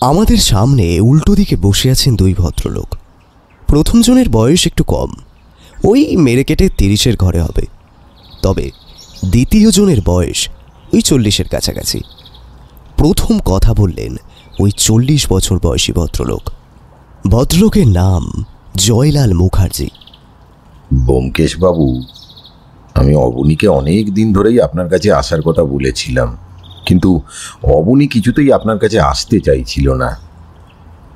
আমাদের সামনে উল্টো দিকে বসে আছেন দুই ভদ্রলোক। প্রথম জনের বয়স একটু কম, ওই মেরে কেটে 30-এর ঘরে হবে। তবে দ্বিতীয় জনের বয়স ওই 40-এর কাছাকাছি। প্রথম কথা বললেন ওই 40 বছর বয়সী ভদ্রলোক। ভদ্রলোকের নাম জয়লাল মুখার্জি। ব্যোমকেশ বাবু, আমি অবনীকে অনেক দিন ধরেই আপনার কাছে আসার কথা বলেছিলাম, কিন্তু অবনী কিছুতেই আপনার কাছে আসতে চাইছিল না।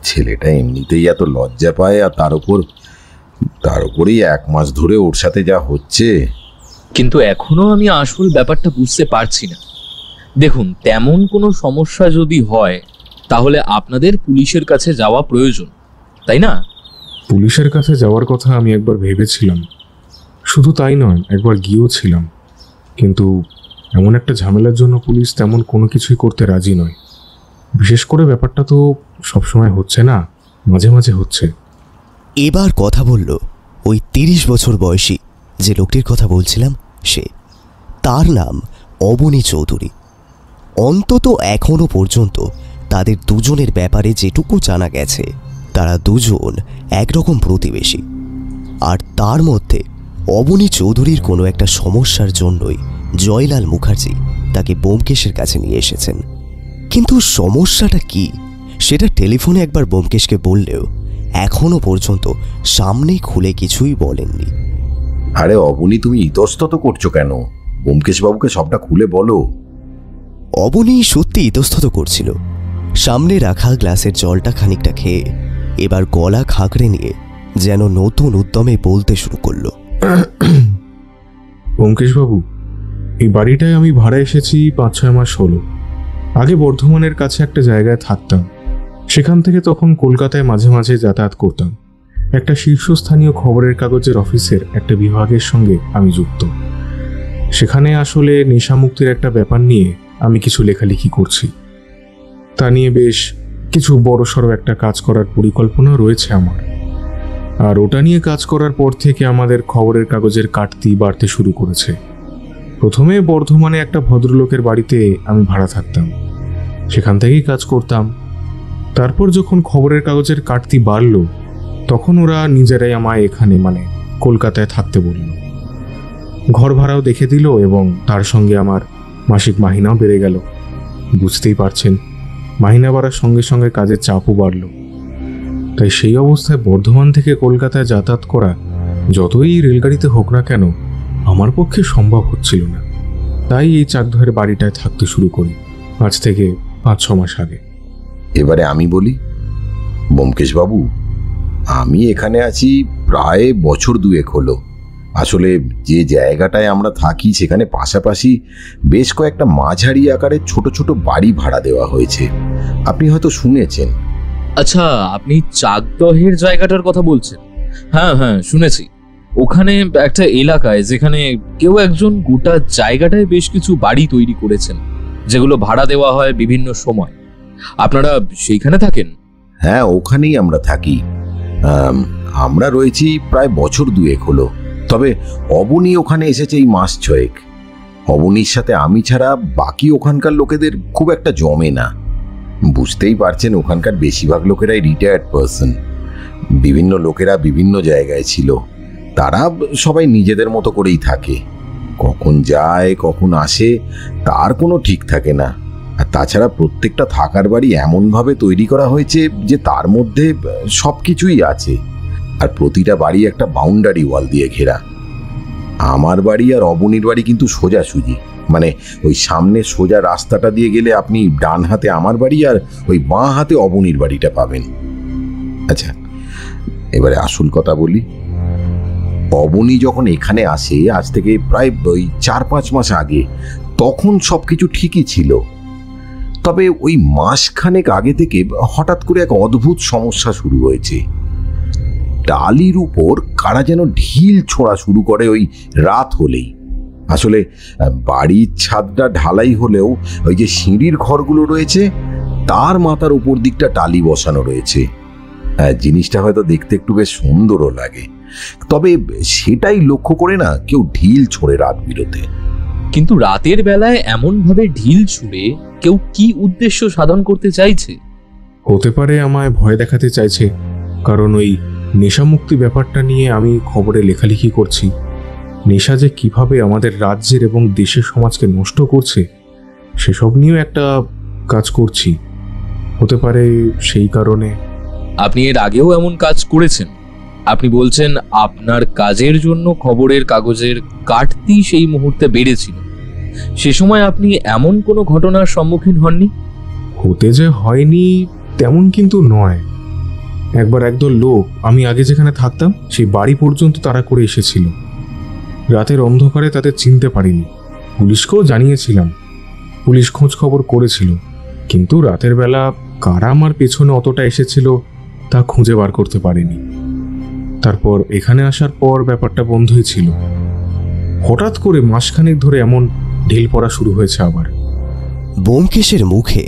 ছেলেটা এমনিতেই এত লজ্জা পায়, আর তার উপরেই 1 মাস ধরে ওর সাথে যা হচ্ছে। কিন্তু এখনো আমি আসল ব্যাপারটা বুঝতে পারছি না। দেখুন, তেমন কোনো সমস্যা যদি হয় তাহলে আপনাদের পুলিশের কাছে যাওয়া প্রয়োজন, তাই না? পুলিশের কাছে যাওয়ার কথা আমি একবার ভেবেছিলাম, শুধু তাই নয়, একবার গিয়েও ছিলাম, কিন্তু এমন একটা ঝামেলার জন্য পুলিশ তেমন কোনো কিছুই করতে রাজি নয়। বিশেষ করে ব্যাপারটা তো সবসময় হচ্ছে না, মাঝে মাঝে হচ্ছে। এবার কথা বলল ওই 30 বছর বয়সী যে লোকটির কথা বলছিলাম, সে। তার নাম অবনী চৌধুরী। অন্তত এখনো পর্যন্ত তাদের দুজনের ব্যাপারে যেটুকু জানা গেছে, তারা দুজন একরকম প্রতিবেশী। আর তার মধ্যে অবনী চৌধুরীর কোনো একটা সমস্যার জন্যই জয়লাল মুখার্জি তাকে ব্যোমকেশের কাছে নিয়ে এসেছেন। কিন্তু সমস্যাটা কি সেটা টেলিফোনে একবার ব্যোমকেশকে বললেও এখনো পর্যন্ত সামনে খুলে কিছুই বলেননি। আরে অবনী, তুমি ইতস্তত করছো কেন? ব্যোমকেশ বাবুকে সবটা খুলে বলো। অবনী সত্যি ইতস্তত করছিল। সামনে রাখা গ্লাসের জলটা খানিকটা খেয়ে এবার গলা খাঁকড়ে নিয়ে যেন নতুন উদ্যমে বলতে শুরু করলো। ব্যোমকেশবাবু, এই বাড়িটায় আমি ভাড়া এসেছি 5-6 মাস হলো। আগে বর্ধমানের কাছে একটা জায়গায় থাকতাম, সেখান থেকে তখন কলকাতায় মাঝে মাঝে যাতায়াত করতাম। একটা শীর্ষস্থানীয় খবরের কাগজের অফিসের একটা বিভাগের সঙ্গে আমি যুক্ত। সেখানে আসলে নেশামুক্তির একটা ব্যাপার নিয়ে আমি কিছু লেখালেখি করছি। তা নিয়ে বেশ কিছু বড়সড় একটা কাজ করার পরিকল্পনা রয়েছে আমার। আর ওটা নিয়ে কাজ করার পর থেকে আমাদের খবরের কাগজের কাটতি বাড়তে শুরু করেছে। প্রথমে বর্ধমানে একটা ভদ্রলোকের বাড়িতে আমি ভাড়া থাকতাম, সেখান থেকেই কাজ করতাম। তারপর যখন খবরের কাগজের কাটতি বাড়ল, তখন ওরা নিজেরাই আমায় এখানে কলকাতায় থাকতে বলল। ঘর ভাড়াও দেখে দিল এবং তার সঙ্গে আমার মাসিক মাহিনাও বেড়ে গেল। বুঝতেই পারছেন, মাহিনা বাড়ার সঙ্গে সঙ্গে কাজের চাপও বাড়ল। তাই সেই অবস্থায় বর্ধমান থেকে কলকাতায় যাতায়াত করা, যতই রেলগাড়িতে হোক না কেন, আমার পক্ষে সম্ভব হচ্ছিল না। তাই এই চাকদহের বাড়িটায় থাকতে শুরু করি আজ থেকে 5-6 মাস আগে। এবারে আমি বলি, ব্যোমকেশ বাবু, আমি এখানে আছি প্রায় বছর 2 হলো। আসলে যে জায়গাটায় আমরা থাকি সেখানে পাশাপাশি বেশ কয়েকটা মাঝারি আকারের ছোট ছোট বাড়ি ভাড়া দেওয়া হয়েছে, আপনি হয়তো শুনেছেন। আচ্ছা, আপনি চাকদহের জায়গাটার কথা বলছেন? হ্যাঁ হ্যাঁ, শুনেছি। ওখানে একটা এলাকায় যেখানে কেউ একজন গোটা জায়গাটায় বেশ কিছু বাড়ি তৈরি করেছেন, যেগুলো ভাড়া দেওয়া হয় বিভিন্ন সময়। আপনারা সেইখানে থাকেন? হ্যাঁ, ওখানেই আমরা থাকি। আমরা রয়েছি প্রায় বছর 2 হলো। তবে অবনী ওখানে এসেছে এই মাস 6। অবনীর সাথে আমি ছাড়া বাকি ওখানকার লোকেদের খুব একটা জমে না। বুঝতেই পারছেন, ওখানকার বেশিরভাগ লোকেরাই রিটায়ার্ড পার্সন। বিভিন্ন লোকেরা বিভিন্ন জায়গায় ছিল, তারা সবাই নিজেদের মতো করেই থাকে। কখন যায় কখন আসে তার কোনো ঠিক থাকে না। আর তাছাড়া প্রত্যেকটা থাকার বাড়ি এমনভাবে তৈরি করা হয়েছে যে তার মধ্যে সব কিছুই আছে। আর প্রতিটা বাড়ি একটা বাউন্ডারি ওয়াল দিয়ে ঘেরা। আমার বাড়ি আর অবনীর বাড়ি কিন্তু সোজাসুজি, ওই সামনে সোজা রাস্তাটা দিয়ে গেলে আপনি ডান হাতে আমার বাড়ি আর ওই বাঁ হাতে অবনীর বাড়িটা পাবেন। আচ্ছা, এবারে আসল কথা বলি। অবনী যখন এখানে আসে আজ থেকে প্রায় 4-5 মাস আগে, তখন সবকিছু ঠিকই ছিল। তবে ওই মাসখানেক আগে থেকে হঠাৎ করে এক অদ্ভুত সমস্যা শুরু হয়েছে। টালির উপর কারা যেন ঢিল ছোঁড়া শুরু করে ওই রাত হলেই। আসলে বাড়ির ছাদটা ঢালাই হলেও ওই যে সিঁড়ির ঘরগুলো রয়েছে তার মাথার উপর দিকটা টালি বসানো রয়েছে। জিনিসটা হয়তো দেখতে একটু বেশ সুন্দরও লাগে, তবে সেটাই লক্ষ্য করে না কেউ ঢিল ছোড়ে রাত বিরতে। কিন্তু রাতের বেলায় এমন ভাবে ঢিল ছুঁড়ে কেউ কি উদ্দেশ্য সাধন করতে চাইছে? হতে পারে আমায় ভয় দেখাতে চাইছে, কারণ ওই নেশামুক্তি ব্যাপারটা নিয়ে আমি খবরে লেখালেখি করছি। নেশা যে কিভাবে আমাদের রাজ্যের এবং দেশের সমাজকে নষ্ট করছে সেসব নিয়েও একটা কাজ করছি। হতে পারে সেই কারণে। আপনি এর আগেও এমন কাজ করেছেন? আপনি বলছেন আপনার কাজের জন্য খবরের কাগজের কাটতি সেই মুহূর্তে বেড়েছিল। সে সময় আপনি এমন কোনো ঘটনার সম্মুখীন হননি? হতে যে হয়নি তেমন কিন্তু নয়। একবার একদল লোক আমি আগে যেখানে থাকতাম সেই বাড়ি পর্যন্ত তাড়া করে এসেছিল। রাতের অন্ধকারে তাদের চিনতে পারিনি। পুলিশকেও জানিয়েছিলাম, পুলিশ খোঁজ খবর করেছিল, কিন্তু রাতের বেলা কারা আমার পেছনে অতটা এসেছিল তা খুঁজে বার করতে পারেনি। তারপর এখানে আসার পর ব্যাপারটা বন্ধই ছিল। হঠাৎ করে মাসখানেক ধরে এমন ঢিল পড়া শুরু হয়েছে আবার। ব্যোমকেশের মুখে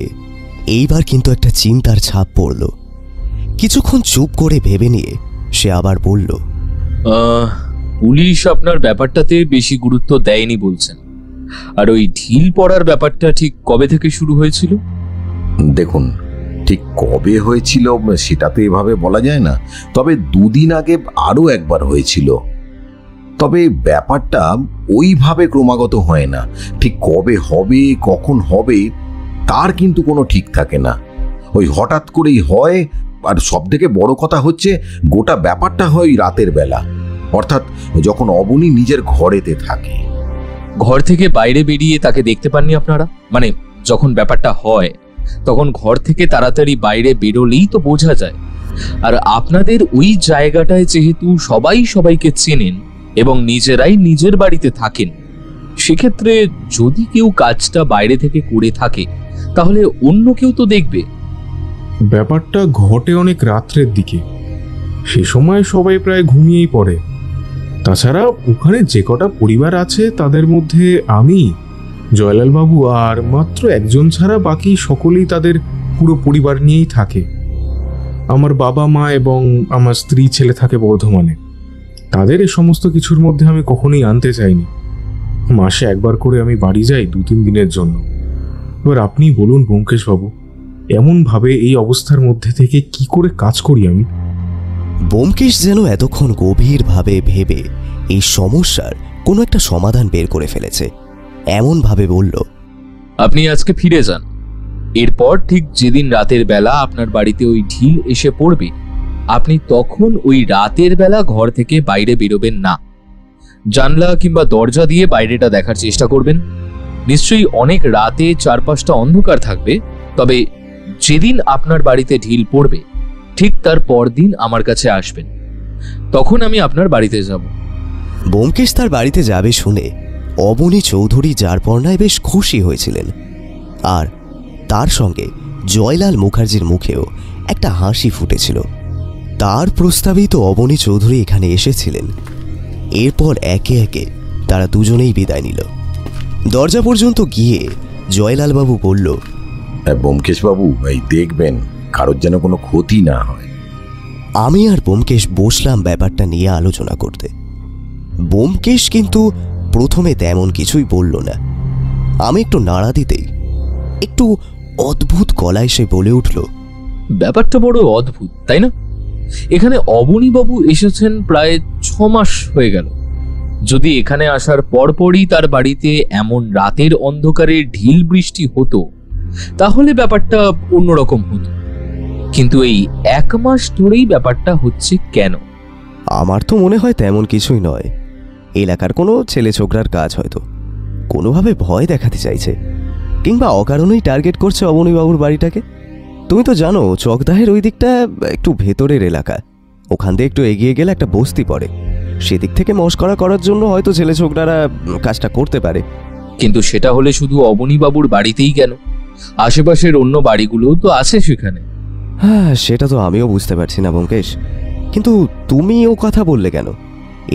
এইবার কিন্তু একটা চিন্তার ছাপ পড়ল। কিছুক্ষণ চুপ করে ভেবে নিয়ে সে আবার বলল, পুলিশ আপনার ব্যাপারটাতে বেশি গুরুত্ব দেয়নি বলছেন। আর ওই ঢিল পড়ার ব্যাপারটা ঠিক কবে থেকে শুরু হয়েছিল? দেখুন, ঠিক কবে হয়েছিল সেটা তো এভাবে বলা যায় না, তবে 2 দিন আগে আরও একবার হয়েছিল। তবে ব্যাপারটা ওইভাবে ক্রমাগত হয় না। ঠিক কবে হবে, কখন হবে তার কিন্তু কোনো ঠিক থাকে না। ওই হঠাৎ করেই হয়। আর সব থেকে বড় কথা হচ্ছে গোটা ব্যাপারটা হয় রাতের বেলা, অর্থাৎ যখন অবনী নিজের ঘরেতে থাকে। ঘর থেকে বাইরে বেরিয়ে তাকে দেখতে পাননি আপনারা? মানে যখন ব্যাপারটা হয় তখন ঘর থেকে তাড়াতাড়ি বাইরে বেরোলেই তো বোঝা যায়। আর আপনাদের ওই জায়গাটায় যেহেতু সবাই সবাইকে চেনেন এবং নিজেরাই নিজের বাড়িতে থাকেন, সেক্ষেত্রে যদি কেউ কাজটা বাইরে থেকে করে থাকে তাহলে অন্য কেউ তো দেখবে। ব্যাপারটা ঘটে অনেক রাত্রের দিকে। সে সময় সবাই প্রায় ঘুমিয়েই পড়ে। তাছাড়া ওখানে যে কটা পরিবার আছে তাদের মধ্যে আমি, জয়লালবাবু আর মাত্র একজন ছাড়া বাকি সকলেই তাদের পুরো পরিবার নিয়েই থাকে। আমার বাবা মা এবং আমার স্ত্রী ছেলে থাকে বর্ধমানে। তাদের এই সমস্ত কিছুর মধ্যে আমি কখনোই আনতে চাইনি। মাসে একবার করে আমি বাড়ি যাই 2-3 দিনের জন্য। এবার আপনি বলুন ব্যোমকেশবাবু, এমনভাবে এই অবস্থার মধ্যে থেকে কি করে কাজ করি আমি? ব্যোমকেশ যেন এতক্ষণ গভীরভাবে ভেবে এই সমস্যার কোনো একটা সমাধান বের করে ফেলেছে। এমনভাবে বলল, আপনি আজকে ফিরে যান। এরপর ঠিক যেদিন রাতের বেলা আপনার বাড়িতে ওই ঢিল এসে পড়বে, আপনি তখন ওই রাতের বেলা ঘর থেকে বাইরে বেরোবেন না। জানলা কিংবা দরজা দিয়ে বাইরেটা দেখার চেষ্টা করবেন। নিশ্চয়ই অনেক রাতে চারপাশটা অন্ধকার থাকবে, তবে যেদিন আপনার বাড়িতে ঢিল পড়বে ঠিক তার পরদিন আমার কাছে আসবেন। তখন আমি আপনার বাড়িতে যাব। ব্যোমকেশ তার বাড়িতে যাবে শুনে অবনী চৌধুরী যারপরনায় বেশ খুশি হয়েছিলেন। আর তার সঙ্গে জয়লাল মুখার্জির মুখেও একটা হাসি ফুটেছিল। তার প্রস্তাবেই তো অবনী চৌধুরী এখানে এসেছিলেন। এরপর একে একে তারা দুজনেই বিদায় নিল। দরজা পর্যন্ত গিয়ে জয়লালবাবু বলল, ব্যোমকেশবাবু, এই দেখবেন কারোর যেন কোনো ক্ষতি না হয়। আমি আর ব্যোমকেশ বসলাম ব্যাপারটা নিয়ে আলোচনা করতে। ব্যোমকেশ কিন্তু প্রথমে তেমন কিছুই বলল না। আমি একটু নাড়া দিতেই একটু অদ্ভুত গলায় সে বলে উঠল, ব্যাপারটা বড় অদ্ভুত, তাই না? এখানে অবনীবাবু এসেছেন প্রায় 6 মাস হয়ে গেল। যদি এখানে আসার পরপরই তার বাড়িতে এমন রাতের অন্ধকারে ঢিল বৃষ্টি হতো তাহলে ব্যাপারটা অন্যরকম হতো, কিন্তু এই 1 মাস ধরেই ব্যাপারটা হচ্ছে কেন? আমার তো মনে হয় তেমন কিছুই নয়। এলাকার কোনো ছেলে ছোকরার কাজ হয়তো। কোনোভাবে ভয় দেখাতে চাইছে, কিংবা অকারণেই টার্গেট করছে অবনীবাবুর বাড়িটাকে। তুমি তো জানো চকদাহের ওই দিকটা একটু ভেতরের এলাকা। ওখান দিয়ে একটু এগিয়ে গেলে একটা বস্তি পড়ে। সেদিক থেকে মস্করা করার জন্য হয়তো ছেলে ছোকরারা কাজটা করতে পারে। কিন্তু সেটা হলে শুধু অবনীবাবুর বাড়িতেই কেন? আশেপাশের অন্য বাড়িগুলোও তো আছে সেখানে। হ্যাঁ, সেটা তো আমিও বুঝতে পারছি না ব্যোমকেশ। কিন্তু তুমি ও কথা বললে কেন?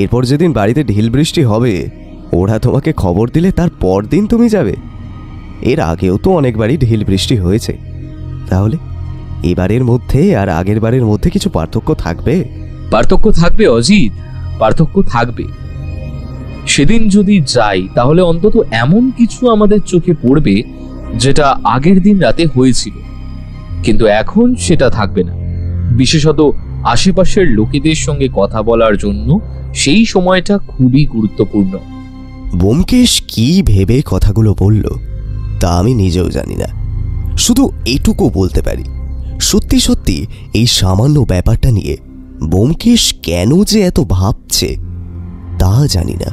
এরপর যেদিন বাড়িতে ঢিল বৃষ্টি হবে ওরা তোমাকে খবর দিলে তার পরদিন তুমি যাবে? এর আগেও তো অনেকবারই ঢিল বৃষ্টি হয়েছে। তাহলে এবারের মধ্যে আর আগের বারের মধ্যে কিছু পার্থক্য থাকবে? পার্থক্য থাকবে অজিত, পার্থক্য থাকবে। সেদিন যদি যাই তাহলে অন্তত এমন কিছু আমাদের চোখে পড়বে যেটা আগের দিন রাতে হয়েছিল। কিন্তু এখন সেটা থাকবে না। বিশেষত আশেপাশের লোকেদের সঙ্গে কথা বলার জন্য সেই সময়টা খুবই গুরুত্বপূর্ণ। ব্যোমকেশ কি ভেবে কথাগুলো বলল তা আমি নিজেও জানি না। শুধু এটুকু বলতে পারি, সত্যি সত্যি এই সামান্য ব্যাপারটা নিয়ে ব্যোমকেশ কেন যে এত ভাবছে তা জানি না।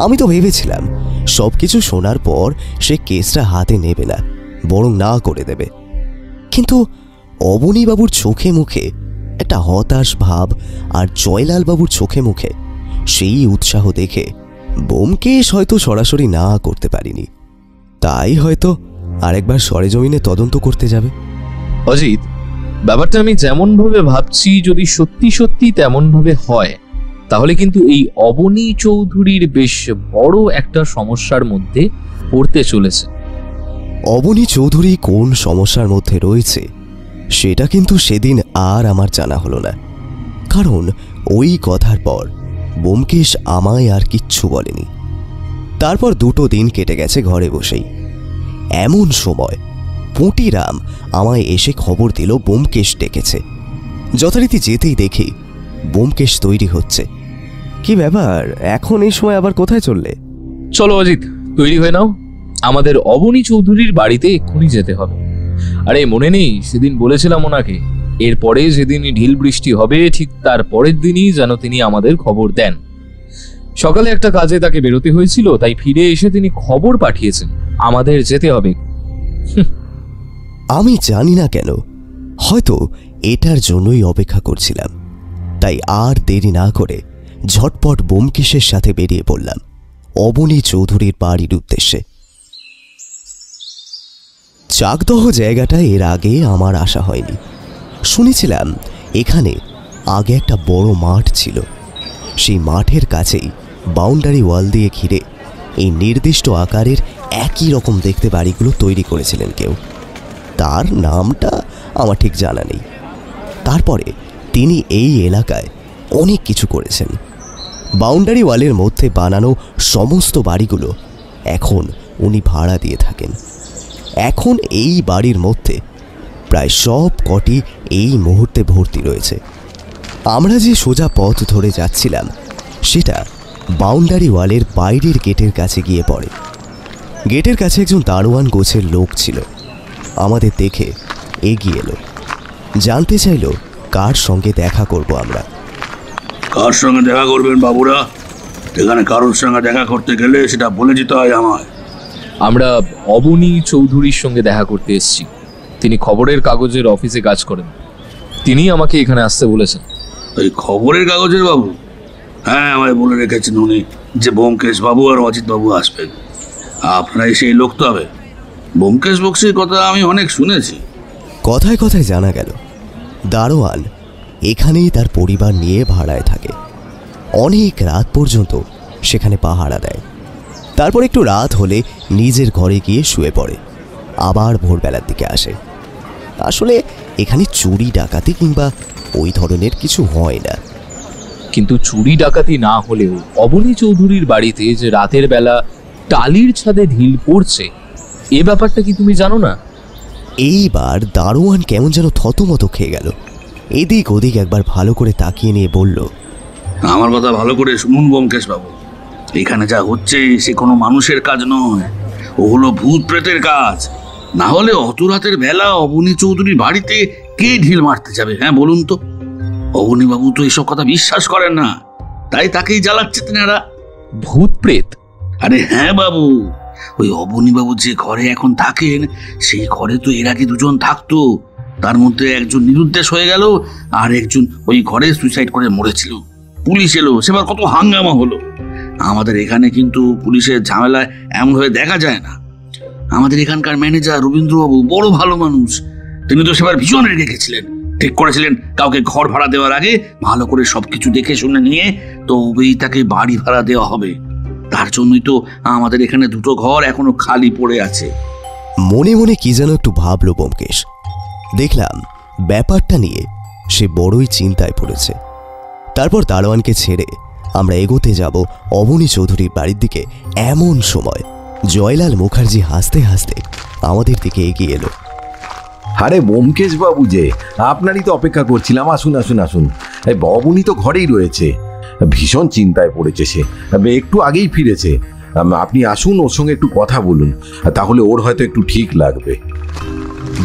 আমি তো ভেবেছিলাম সবকিছু শোনার পর সে কেসটা হাতে নেবে না, বরং না করে দেবে। কিন্তু অবনীবাবুর চোখে মুখে একটা হতাশ ভাব আর জয়লাল বাবুর চোখে মুখে সেই উৎসাহ দেখে ব্যোমকেশ হয়তো সরাসরি না করতে পারিনি। তাই হয়তো আরেকবার সরেজমিনে তদন্ত করতে যাবে। অজিত, ব্যাপারটা আমি যেমন ভাবে ভাবছি যদি সত্যি সত্যি তেমন ভাবে হয়, তাহলে কিন্তু এই অবনী চৌধুরীর বেশ বড় একটা সমস্যার মধ্যে পড়তে চলেছে। অবনী চৌধুরী কোন সমস্যার মধ্যে রয়েছে সেটা কিন্তু সেদিন আর আমার জানা হলো না, কারণ ওই কথার পর ব্যোমকেশ আমায় আর কিচ্ছু বলেনি। তারপর 2 দিন কেটে গেছে ঘরে বসেই। এমন সময় পুঁটিরাম আমায় এসে খবর দিল ব্যোমকেশ ডেকেছে। যথারীতি যেতেই দেখি ব্যোমকেশ তৈরি হচ্ছে। কি ব্যাপার, এখন এই সময় আবার কোথায় চললে? চলো অজিত, তৈরি হয়ে নাও, আমাদের অবনী চৌধুরীর বাড়িতে এক্ষুনি যেতে হবে। আরে মনে নেই সেদিন বলেছিলাম ওনাকে এরপরে যেদিন ঢিল বৃষ্টি হবে ঠিক তার পরের দিনই যেন তিনি আমাদের খবর দেন। সকালে একটা কাজে তাকে বেরোতে হয়েছিল, তাই ফিরে এসে তিনি খবর পাঠিয়েছেন আমাদের যেতে হবে। আমি জানি না কেন, হয়তো এটার জন্যই অপেক্ষা করছিলাম। তাই আর দেরি না করে ঝটপট ব্যোমকেশের সাথে বেরিয়ে পড়লাম অবনী চৌধুরীর বাড়ির উদ্দেশ্যে। চাকদহ জায়গাটা এর আগে আমার আসা হয়নি। শুনেছিলাম এখানে আগে একটা বড় মাঠ ছিল। সেই মাঠের কাছেই বাউন্ডারি ওয়াল দিয়ে ঘিরে এই নির্দিষ্ট আকারের একই রকম দেখতে বাড়িগুলো তৈরি করেছিলেন কেউ। তার নামটা আমার ঠিক জানা নেই। তারপরে তিনি এই এলাকায় অনেক কিছু করেছেন। বাউন্ডারি ওয়ালের মধ্যে বানানো সমস্ত বাড়িগুলো এখন উনি ভাড়া দিয়ে থাকেন। এখন এই বাড়ির মধ্যে প্রায় সব কটি এই মুহূর্তে ভর্তি রয়েছে। আমরা যে সোজা পথ ধরে যাচ্ছিলাম সেটা বাউন্ডারি ওয়ালের বাইরের গেটের কাছে গিয়ে পড়ে। গেটের কাছে একজন দারোয়ান গোছের লোক ছিল। আমাদের দেখে এগিয়ে এলো, জানতে চাইল কার সঙ্গে দেখা করব আমরা। কার সঙ্গে দেখা করবেন বাবুরা? এখানে কারোর সঙ্গে দেখা করতে গেলে সেটা বলে যেতে হয় আমায়। আমরা অবনী চৌধুরীর সঙ্গে দেখা করতে এসেছি। তিনি খবরের কাগজের অফিসে কাজ করেন। তিনি আমাকে এখানে আসতে বলেছেন। ওই খবরের কাগজের বাবু? হ্যাঁ, আমায় বলে রেখেছেন উনি যে ব্যোমকেশ বাবু আর অজিত বাবু আসবেন। আপনারাই সেই লোক তো হবে। ব্যোমকেশ বক্সির কথা আমি অনেক শুনেছি। কথায় কথায় জানা গেল দারোয়ান এখানেই তার পরিবার নিয়ে ভাড়ায় থাকে। অনেক রাত পর্যন্ত সেখানে পাহারা দেয়। তারপর একটু রাত হলে নিজের ঘরে গিয়ে শুয়ে পড়ে, আবার ভোরবেলার দিকে আসে। আসলে এখানে চুরি ডাকাতি কিংবা ওই ধরনের কিছু হয় না। কিন্তু চুরি ডাকাতি না হলেও অবনী চৌধুরীর বাড়িতে যে রাতের বেলা টালির ছাদে ঢিল পড়ছে, এ ব্যাপারটা কি তুমি জানো না? এইবার দারোয়ান কেমন যেন থতমত খেয়ে গেল। এদিক ওদিক একবার ভালো করে তাকিয়ে নিয়ে বলল, আমার কথা ভালো করে শুনুন ব্যোমকেশ বাবু, এখানে যা হচ্ছে সে কোনো মানুষের কাজ নয়, ও হলো ভূত প্রেতের কাজ। না হলে অত রাতের বেলা অবনী চৌধুরীর বাড়িতে কে ঢিল মারতে যাবে? হ্যাঁ বলুন তো। অবনী বাবু তো এইসব কথা বিশ্বাস করেন না, তাই তাকেই জ্বালাচ্ছে তেনারা। ভূত প্রেত? আরে হ্যাঁ বাবু, ওই অবনী বাবু যে ঘরে এখন থাকেন সেই ঘরে তো এর আগে 2 জন থাকতো। তার মধ্যে একজন নিরুদ্দেশ হয়ে গেল, আর একজন ওই ঘরে সুইসাইড করে মরেছিল। পুলিশ এলো, সেবার কত হাঙ্গামা হলো। আমাদের এখানে কিন্তু পুলিশের ঝামেলায় এমনভাবে দেখা যায় না। আমাদের এখানকার ম্যানেজার রবীন্দ্রবাবু বড় ভালো মানুষ, তিনি তো সেবার ভীষণ রেগে গেছিলেন। ঠিক করেছিলেন কাউকে ঘর ভাড়া দেওয়ার আগে ভালো করে সবকিছু দেখে শুনে নিয়ে তবেই তাকে বাড়ি ভাড়া দেওয়া হবে। তার জন্যই তো আমাদের এখানে 2টো ঘর এখনো খালি পড়ে আছে। মনে মনে কি যেন একটু ভাবল ব্যোমকেশ। দেখলাম ব্যাপারটা নিয়ে সে বড়ই চিন্তায় পড়েছে। তারপর দারোয়ানকে ছেড়ে আমরা এগোতে যাব অবনী চৌধুরীর বাড়ির দিকে। এমন সময় জয়লাল মুখার্জি হাসতে হাসতে আমাদের দিকে এগিয়ে এলো। আরে ব্যোমকেশ বাবু যে, আপনারই তো অপেক্ষা করছিলাম। আসুন আসুন আসুন। এই অবনী তো ঘরেই রয়েছে, ভীষণ চিন্তায় পড়েছে সে, একটু আগেই ফিরেছে। আপনি আসুন, ওর সঙ্গে একটু কথা বলুন, তাহলে ওর হয়তো একটু ঠিক লাগবে।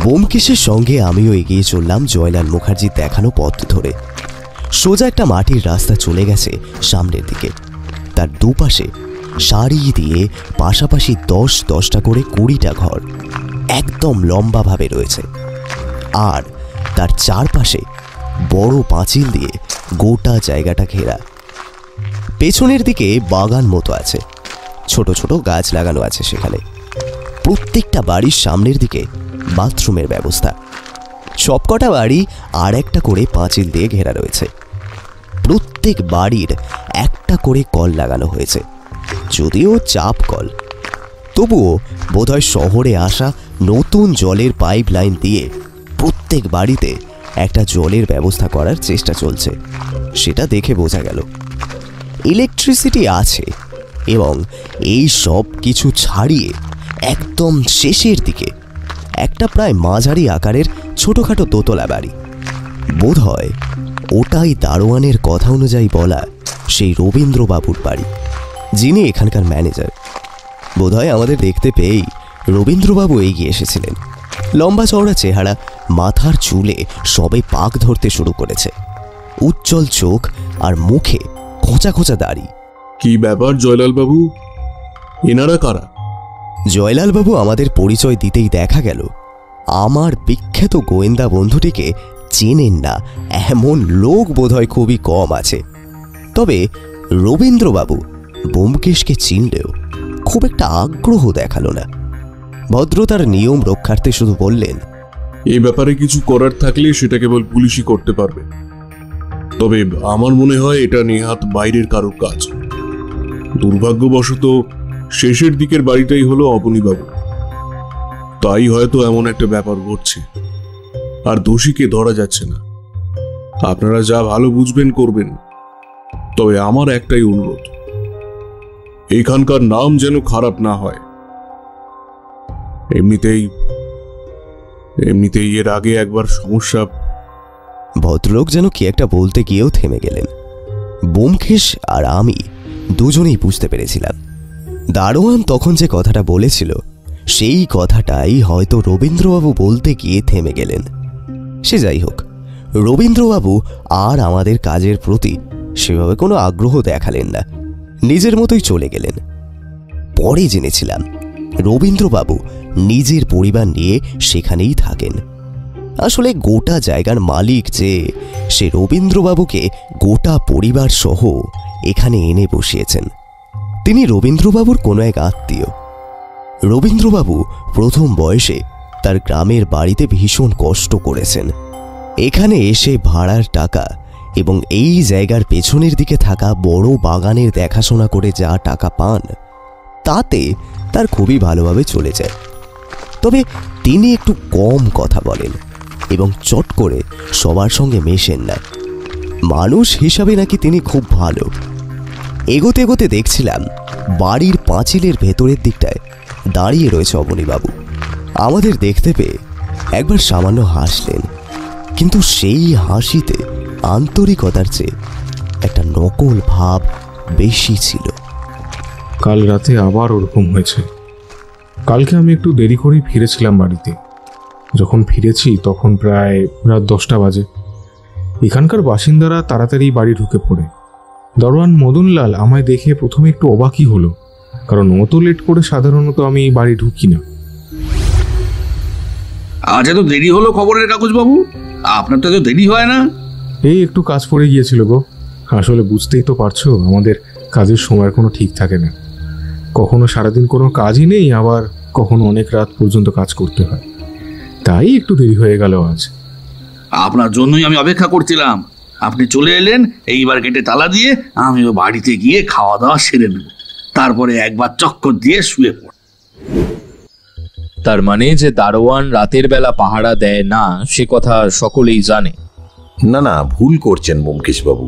ব্যোমকেশের সঙ্গে আমিও এগিয়ে চললাম জয়লাল মুখার্জির দেখানো পথ ধরে। সোজা একটা মাটির রাস্তা চলে গেছে সামনের দিকে। তার দুপাশে সারি দিয়ে পাশাপাশি 10-10টা করে 20টা ঘর একদম লম্বাভাবে রয়েছে, আর তার চারপাশে বড় পাঁচিল দিয়ে গোটা জায়গাটা ঘেরা। পেছনের দিকে বাগান মতো আছে, ছোট ছোট গাছ লাগানো আছে সেখানে। প্রত্যেকটা বাড়ির সামনের দিকে বাথরুমের ব্যবস্থা। সবকটা বাড়ি আর একটা করে পাঁচিল দিয়ে ঘেরা রয়েছে। প্রত্যেক বাড়ির একটা করে কল লাগানো হয়েছে, যদিও চাপ কল। তবুও বোধহয় শহরে আসা নতুন জলের পাইপ লাইন দিয়ে প্রত্যেক বাড়িতে একটা জলের ব্যবস্থা করার চেষ্টা চলছে, সেটা দেখে বোঝা গেল। ইলেকট্রিসিটি আছে, এবং এই সব কিছু ছাড়িয়ে একদম শেষের দিকে একটা প্রায় মাঝারি আকারের ছোটোখাটো দোতলা বাড়ি। বোধহয় ওটাই দারোয়ানের কথা অনুযায়ী বলা সেই রবীন্দ্রবাবুর বাড়ি, যিনি এখানকার ম্যানেজার। বোধহয় আমাদের দেখতে পেয়েই রবীন্দ্রবাবু এগিয়ে এসেছিলেন। লম্বা চওড়া চেহারা, মাথার চুলে সবে পাক ধরতে শুরু করেছে, উজ্জ্বল চোখ আর মুখে খোঁচা খোঁচা দাড়ি। কি ব্যাপার জয়লালবাবু, এনারা কারা? জয়লালবাবু আমাদের পরিচয় দিতেই দেখা গেল আমার বিখ্যাত গোয়েন্দা বন্ধুটিকে চেনেন না এমন লোক বোধহয় খুবই কম আছে। তবে রবীন্দ্রবাবু ব্যোমকেশকে চিনলেও খুব একটা আগ্রহ দেখালো না। ভদ্রতার নিয়ম রক্ষার্থে শুধু বললেন, এই ব্যাপারে কিছু করার থাকলে সেটা কেবল পুলিশই করতে পারবে। তবে আমার মনে হয় এটা নেহাত বাইরের কারোর কাজ। দুর্ভাগ্যবশত শেষের দিকের বাড়িটাই হলো অবনীবাবু, তাই হয়তো এমন একটা ব্যাপার ঘটছে, আর দোষীকে ধরা যাচ্ছে না। আপনারা যা ভালো বুঝবেন করবেন, তবে আমার একটাই অনুরোধ, এখানকার নাম যেন খারাপ না হয়। এমনিতেই এর আগে একবার সমস্যা। ভদ্রলোক যেন কি একটা বলতে গিয়েও থেমে গেলেন। ব্যোমকেশ আর আমি দুজনেই বুঝতে পেরেছিলাম দারোয়ান তখন যে কথাটা বলেছিল সেই কথাটাই হয়তো রবীন্দ্রবাবু বলতে গিয়ে থেমে গেলেন। সে যাই হোক, রবীন্দ্রবাবু আর আমাদের কাজের প্রতি সেভাবে কোনো আগ্রহ দেখালেন না, নিজের মতোই চলে গেলেন। পরে জেনেছিলাম রবীন্দ্রবাবু নিজের পরিবার নিয়ে সেখানেই থাকেন। আসলে গোটা জায়গার মালিক যে, সে রবীন্দ্রবাবুকে গোটা পরিবার সহ এখানে এনে বসিয়েছেন। তিনি রবীন্দ্রবাবুর কোনো এক আত্মীয়। রবীন্দ্রবাবু প্রথম বয়সে তার গ্রামের বাড়িতে ভীষণ কষ্ট করেছেন। এখানে এসে ভাড়ার টাকা এবং এই জায়গার পেছনের দিকে থাকা বড় বাগানের দেখাশোনা করে যা টাকা পান, তাতে তার খুবই ভালোভাবে চলে যায়। তবে তিনি একটু কম কথা বলেন এবং চট করে সবার সঙ্গে মেশেন না। মানুষ হিসাবে নাকি তিনি খুব ভালো। এগোতে এগোতে দেখছিলাম বাড়ির পাঁচিলের ভেতরের দিকটায় দাঁড়িয়ে রয়েছে অবনীবাবু। আমাদের দেখতে পেয়ে একবার সামান্য হাসলেন, কিন্তু সেই হাসিতে আন্তরিকতার চেয়ে একটা নকল ভাব বেশি ছিল। কাল রাতে আবার ওরকম হয়েছে। কালকে আমি একটু দেরি করেই ফিরেছিলাম বাড়িতে। যখন ফিরেছি তখন প্রায় রাত 10টা বাজে। এখানকার বাসিন্দারা তাড়াতাড়ি বাড়ি ঢুকে পড়ে। দারোয়ান মদনলাল আমায় দেখে প্রথমে একটু অবাকই হলো, কারণ অত লেট করে সাধারণত আমি বাড়ি ঢুকি না। আজ এত দেরি হলো খবরের কাগজ বাবু? আপনার তো এত দেরি হয় না। এই একটু কাজ পড়ে গিয়েছিল গো। আসলে বুঝতেই তো পারছো, আমাদের কাজের সময়ের কোনো ঠিক থাকে না। কখনো সারাদিন কোনো কাজই নেই, আবার কখনো অনেক রাত পর্যন্ত কাজ করতে হয়, তাই একটু দেরি হয়ে গেল আজ। আপনার জন্যই আমি অপেক্ষা করছিলাম। আপনি চলে এলেন, এইবার গেটে তালা দিয়ে আমিও বাড়িতে গিয়ে খাওয়া দাওয়া সেরে নেব, তারপরে একবার চক্কর দিয়ে শুয়ে পড়ব। তার মানে যে দারোয়ান রাতের বেলা পাহারা দেয় না সে কথা সকলেই জানে। না না, ভুল করছেন ব্যোমকেশ বাবু।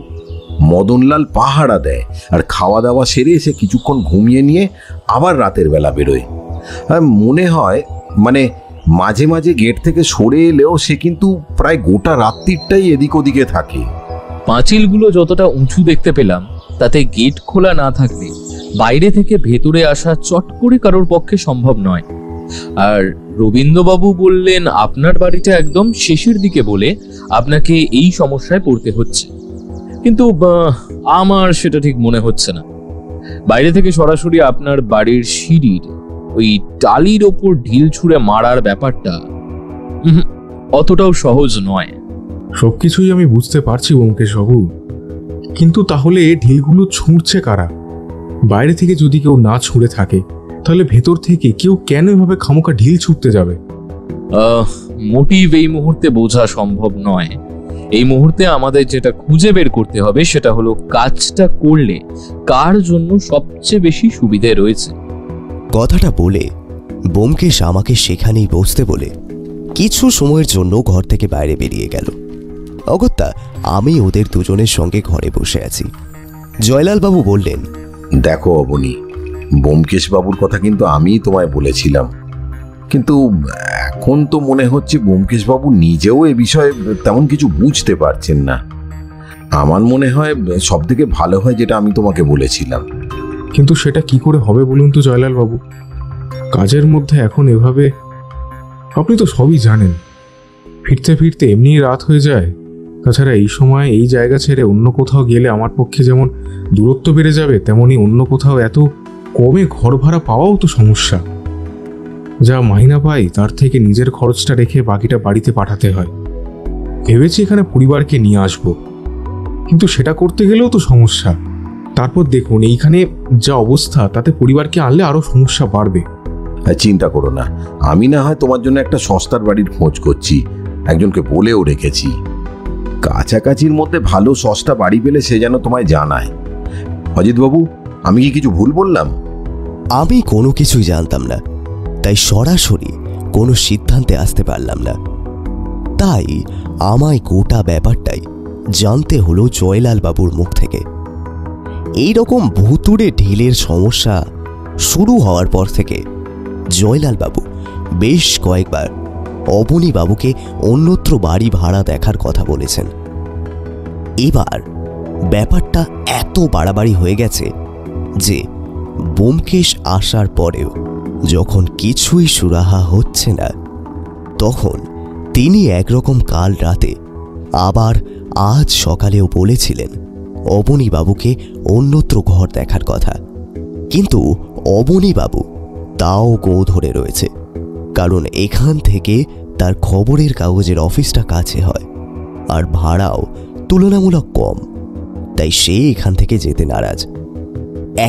মদনলাল পাহারা দেয় আর খাওয়া দাওয়া সেরে এসে কিছুক্ষণ ঘুমিয়ে নিয়ে আবার রাতের বেলা বেরোয়। মনে হয়, মানে মাঝে মাঝে গেট থেকে সরে এলেও সে কিন্তু প্রায় গোটা রাত্রিটাই এদিক ওদিকে থাকে। পাঁচিলগুলো যতটা উঁচু দেখতে পেলাম, তাতে গেট খোলা না থাকলে বাইরে থেকে ভেতরে আসা চট করে কারোর পক্ষে সম্ভব নয়। আর রবীন্দ্রবাবু বললেন আপনার বাড়িটা একদম শেষের দিকে বলে আপনাকে এই সমস্যায় পড়তে হচ্ছে, কিন্তু আমার সেটা ঠিক মনে হচ্ছে না। বাইরে থেকে সরাসরি আপনার বাড়ির সিঁড়ির ওই টালির ওপর ঢিল ছুঁড়ে মারার ব্যাপারটা অতটাও সহজ নয়। সবকিছুই আমি বুঝতে পারছি ব্যোমকেশ বাবু, কিন্তু তাহলে ঢিলগুলো ছুঁড়ছে কারা? বাইরে থেকে যদি কেউ না ছুঁড়ে থাকে, তাহলে ভেতর থেকে কেউ কেন এভাবে খামোকা ঢিল ছুঁড়তে যাবে? মোটিভ এই মুহূর্তে বোঝা সম্ভব নয়। এই মুহূর্তে আমাদের যেটা খুঁজে বের করতে হবে সেটা হলো কাজটা করলে কার জন্য সবচেয়ে বেশি সুবিধে রয়েছে। কথাটা বলে ব্যোমকেশ আমাকে সেখানেই বসতে বলে কিছু সময়ের জন্য ঘর থেকে বাইরে বেরিয়ে গেল। অগত্যা আমি ওদের দুজনের সঙ্গে ঘরে বসে আছি। জয়লালবাবু বললেন, দেখো অবনী, ব্যোমকেশ বাবুর কথা কিন্তু আমি তোমায় বলেছিলাম, কিন্তু এখন তো মনে হচ্ছে ব্যোমকেশ বাবু নিজেও এ বিষয়ে তেমন কিছু বুঝতে পারছেন না। আমার মনে হয় সব থেকে ভালো হয় যেটা আমি তোমাকে বলেছিলাম। কিন্তু সেটা কি করে হবে বলুন তো জয়লাল বাবু? কাজের মধ্যে এখন এভাবে, আপনি তো সবই জানেন, ফিরতে ফিরতে এমনি রাত হয়ে যায়। তাছাড়া এই সময় এই জায়গা ছেড়ে অন্য কোথাও গেলে আমার পক্ষে যেমন দূরত্ব বেড়ে যাবে, তেমনি অন্য কোথাও এত কমে ঘর ভাড়া পাওয়াও তো সমস্যা। যা মাইনা পাই তার থেকে নিজের খরচটা রেখে বাকিটা বাড়িতে পাঠাতে হয়। ভেবেছি এখানে পরিবারকে নিয়ে আসবো, কিন্তু সেটা করতে গেলেও তো সমস্যা। তারপর দেখুন এইখানে যা অবস্থা, তাতে পরিবারকে আনলে আরো সমস্যা বাড়বে। চিন্তা করো না, আমি না হয় তোমার জন্য একটা সস্তার বাড়ির খোঁজ করছি, একজনকে বলেও রেখেছি। কাছাকাছির মধ্যে ভালো সস্তা বাড়ি পেলে সে যেন তোমায় জানায়। অজিতবাবু, আমি কি কিছু ভুল বললাম? আমি কোনো কিছুই জানতাম না, তাই সরাসরি কোনো সিদ্ধান্তে আসতে পারলাম না। তাই আমায় গোটা ব্যাপারটাই জানতে হলো জয়লাল বাবুর মুখ থেকে। এই রকম ভুতুড়ে ঢিলের সমস্যা শুরু হওয়ার পর থেকে জয়লাল বাবু বেশ কয়েকবার অবনী বাবুকে অন্যত্র বাড়ি ভাড়া দেখার কথা বলেছেন। এবার ব্যাপারটা এত বাড়াবাড়ি হয়ে গেছে যে ব্যোমকেশ আসার পরেও যখন কিছুই সুরাহা হচ্ছে না, তখন তিনি একরকম কাল রাতে আবার আজ সকালেও বলেছিলেন অবনী বাবুকে অন্যত্র ঘর দেখার কথা। কিন্তু অবনী বাবু তাও গো ধরে রয়েছে, কারণ এখান থেকে তার খবরের কাগজের অফিসটা কাছে হয় আর ভাড়াও তুলনামূলক কম, তাই সে এখান থেকে যেতে নারাজ।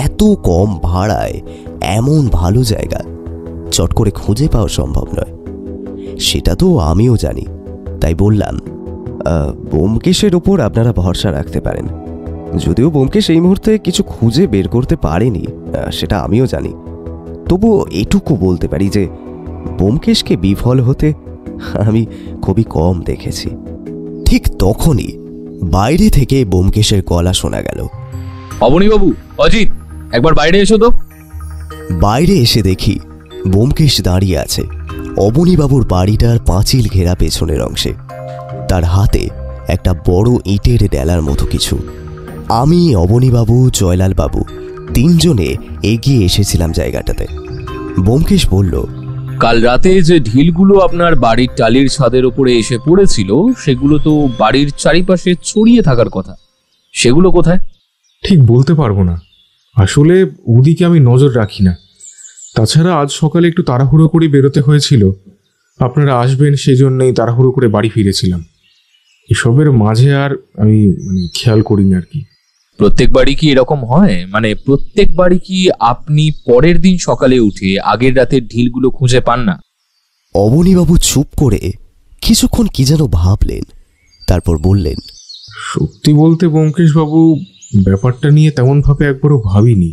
এত কম ভাড়ায় এমন ভালো জায়গা চট করে খুঁজে পাওয়া সম্ভব নয়, সেটা তো আমিও জানি। তাই বললাম, ব্যোমকেশের ওপর আপনারা ভরসা রাখতে পারেন। যদিও ব্যোমকেশ এই মুহূর্তে কিছু খুঁজে বের করতে পারেনি, সেটা আমিও জানি, তবুও এটুকু বলতে পারি যে ব্যোমকেশকে বিফল হতে আমি খুবই কম দেখেছি। ঠিক তখনই বাইরে থেকে ব্যোমকেশের গলা শোনা গেল, অবনীবাবু, অজিত, একবার বাইরে এসো তো। বাইরে এসে দেখি ব্যোমকেশ দাঁড়িয়ে আছে অবনীবাবুর বাড়িটার পাঁচিল ঘেরা পেছনের অংশে। তার হাতে একটা বড় ইটের ডেলার মতো কিছু। আমি, অবনীবাবু, জয়লালবাবু তিনজনে এগিয়ে এসেছিলাম জায়গাটাতে। ব্যোমকেশ বলল, কাল রাতে যে ঢিলগুলো আপনার বাড়ির টালির ছাদের উপরে এসে পড়েছিল, সেগুলো তো বাড়ির চারিপাশে ছড়িয়ে থাকার কথা, সেগুলো কোথায়? ঠিক বলতে পারবো না, আসলে ওদিকে আমি নজর রাখি না। তাছাড়া আজ সকালে একটু তাড়াহুড়ো করে বেরোতে হয়েছিল, আপনারা আসবেন সেই জন্যই তাড়াহুড়ো করে বাড়ি ফিরেছিলাম। এসবের মাঝে আর আমি খেয়াল করিনি আর কি। প্রত্যেক বাড়ি কি এরকম হয়? প্রত্যেক বাড়ি কি আপনি পরের দিন সকালে উঠে আগের রাতের ঢিলগুলো খুঁজে পান না? অবনীবাবু চুপ করে কিছুক্ষণ কি যেন ভাবলেন, তারপর বললেন, সত্যি বলতে ব্যোমকেশ বাবু, ব্যাপারটা নিয়ে তেমন ভাবে একবারও ভাবিনি।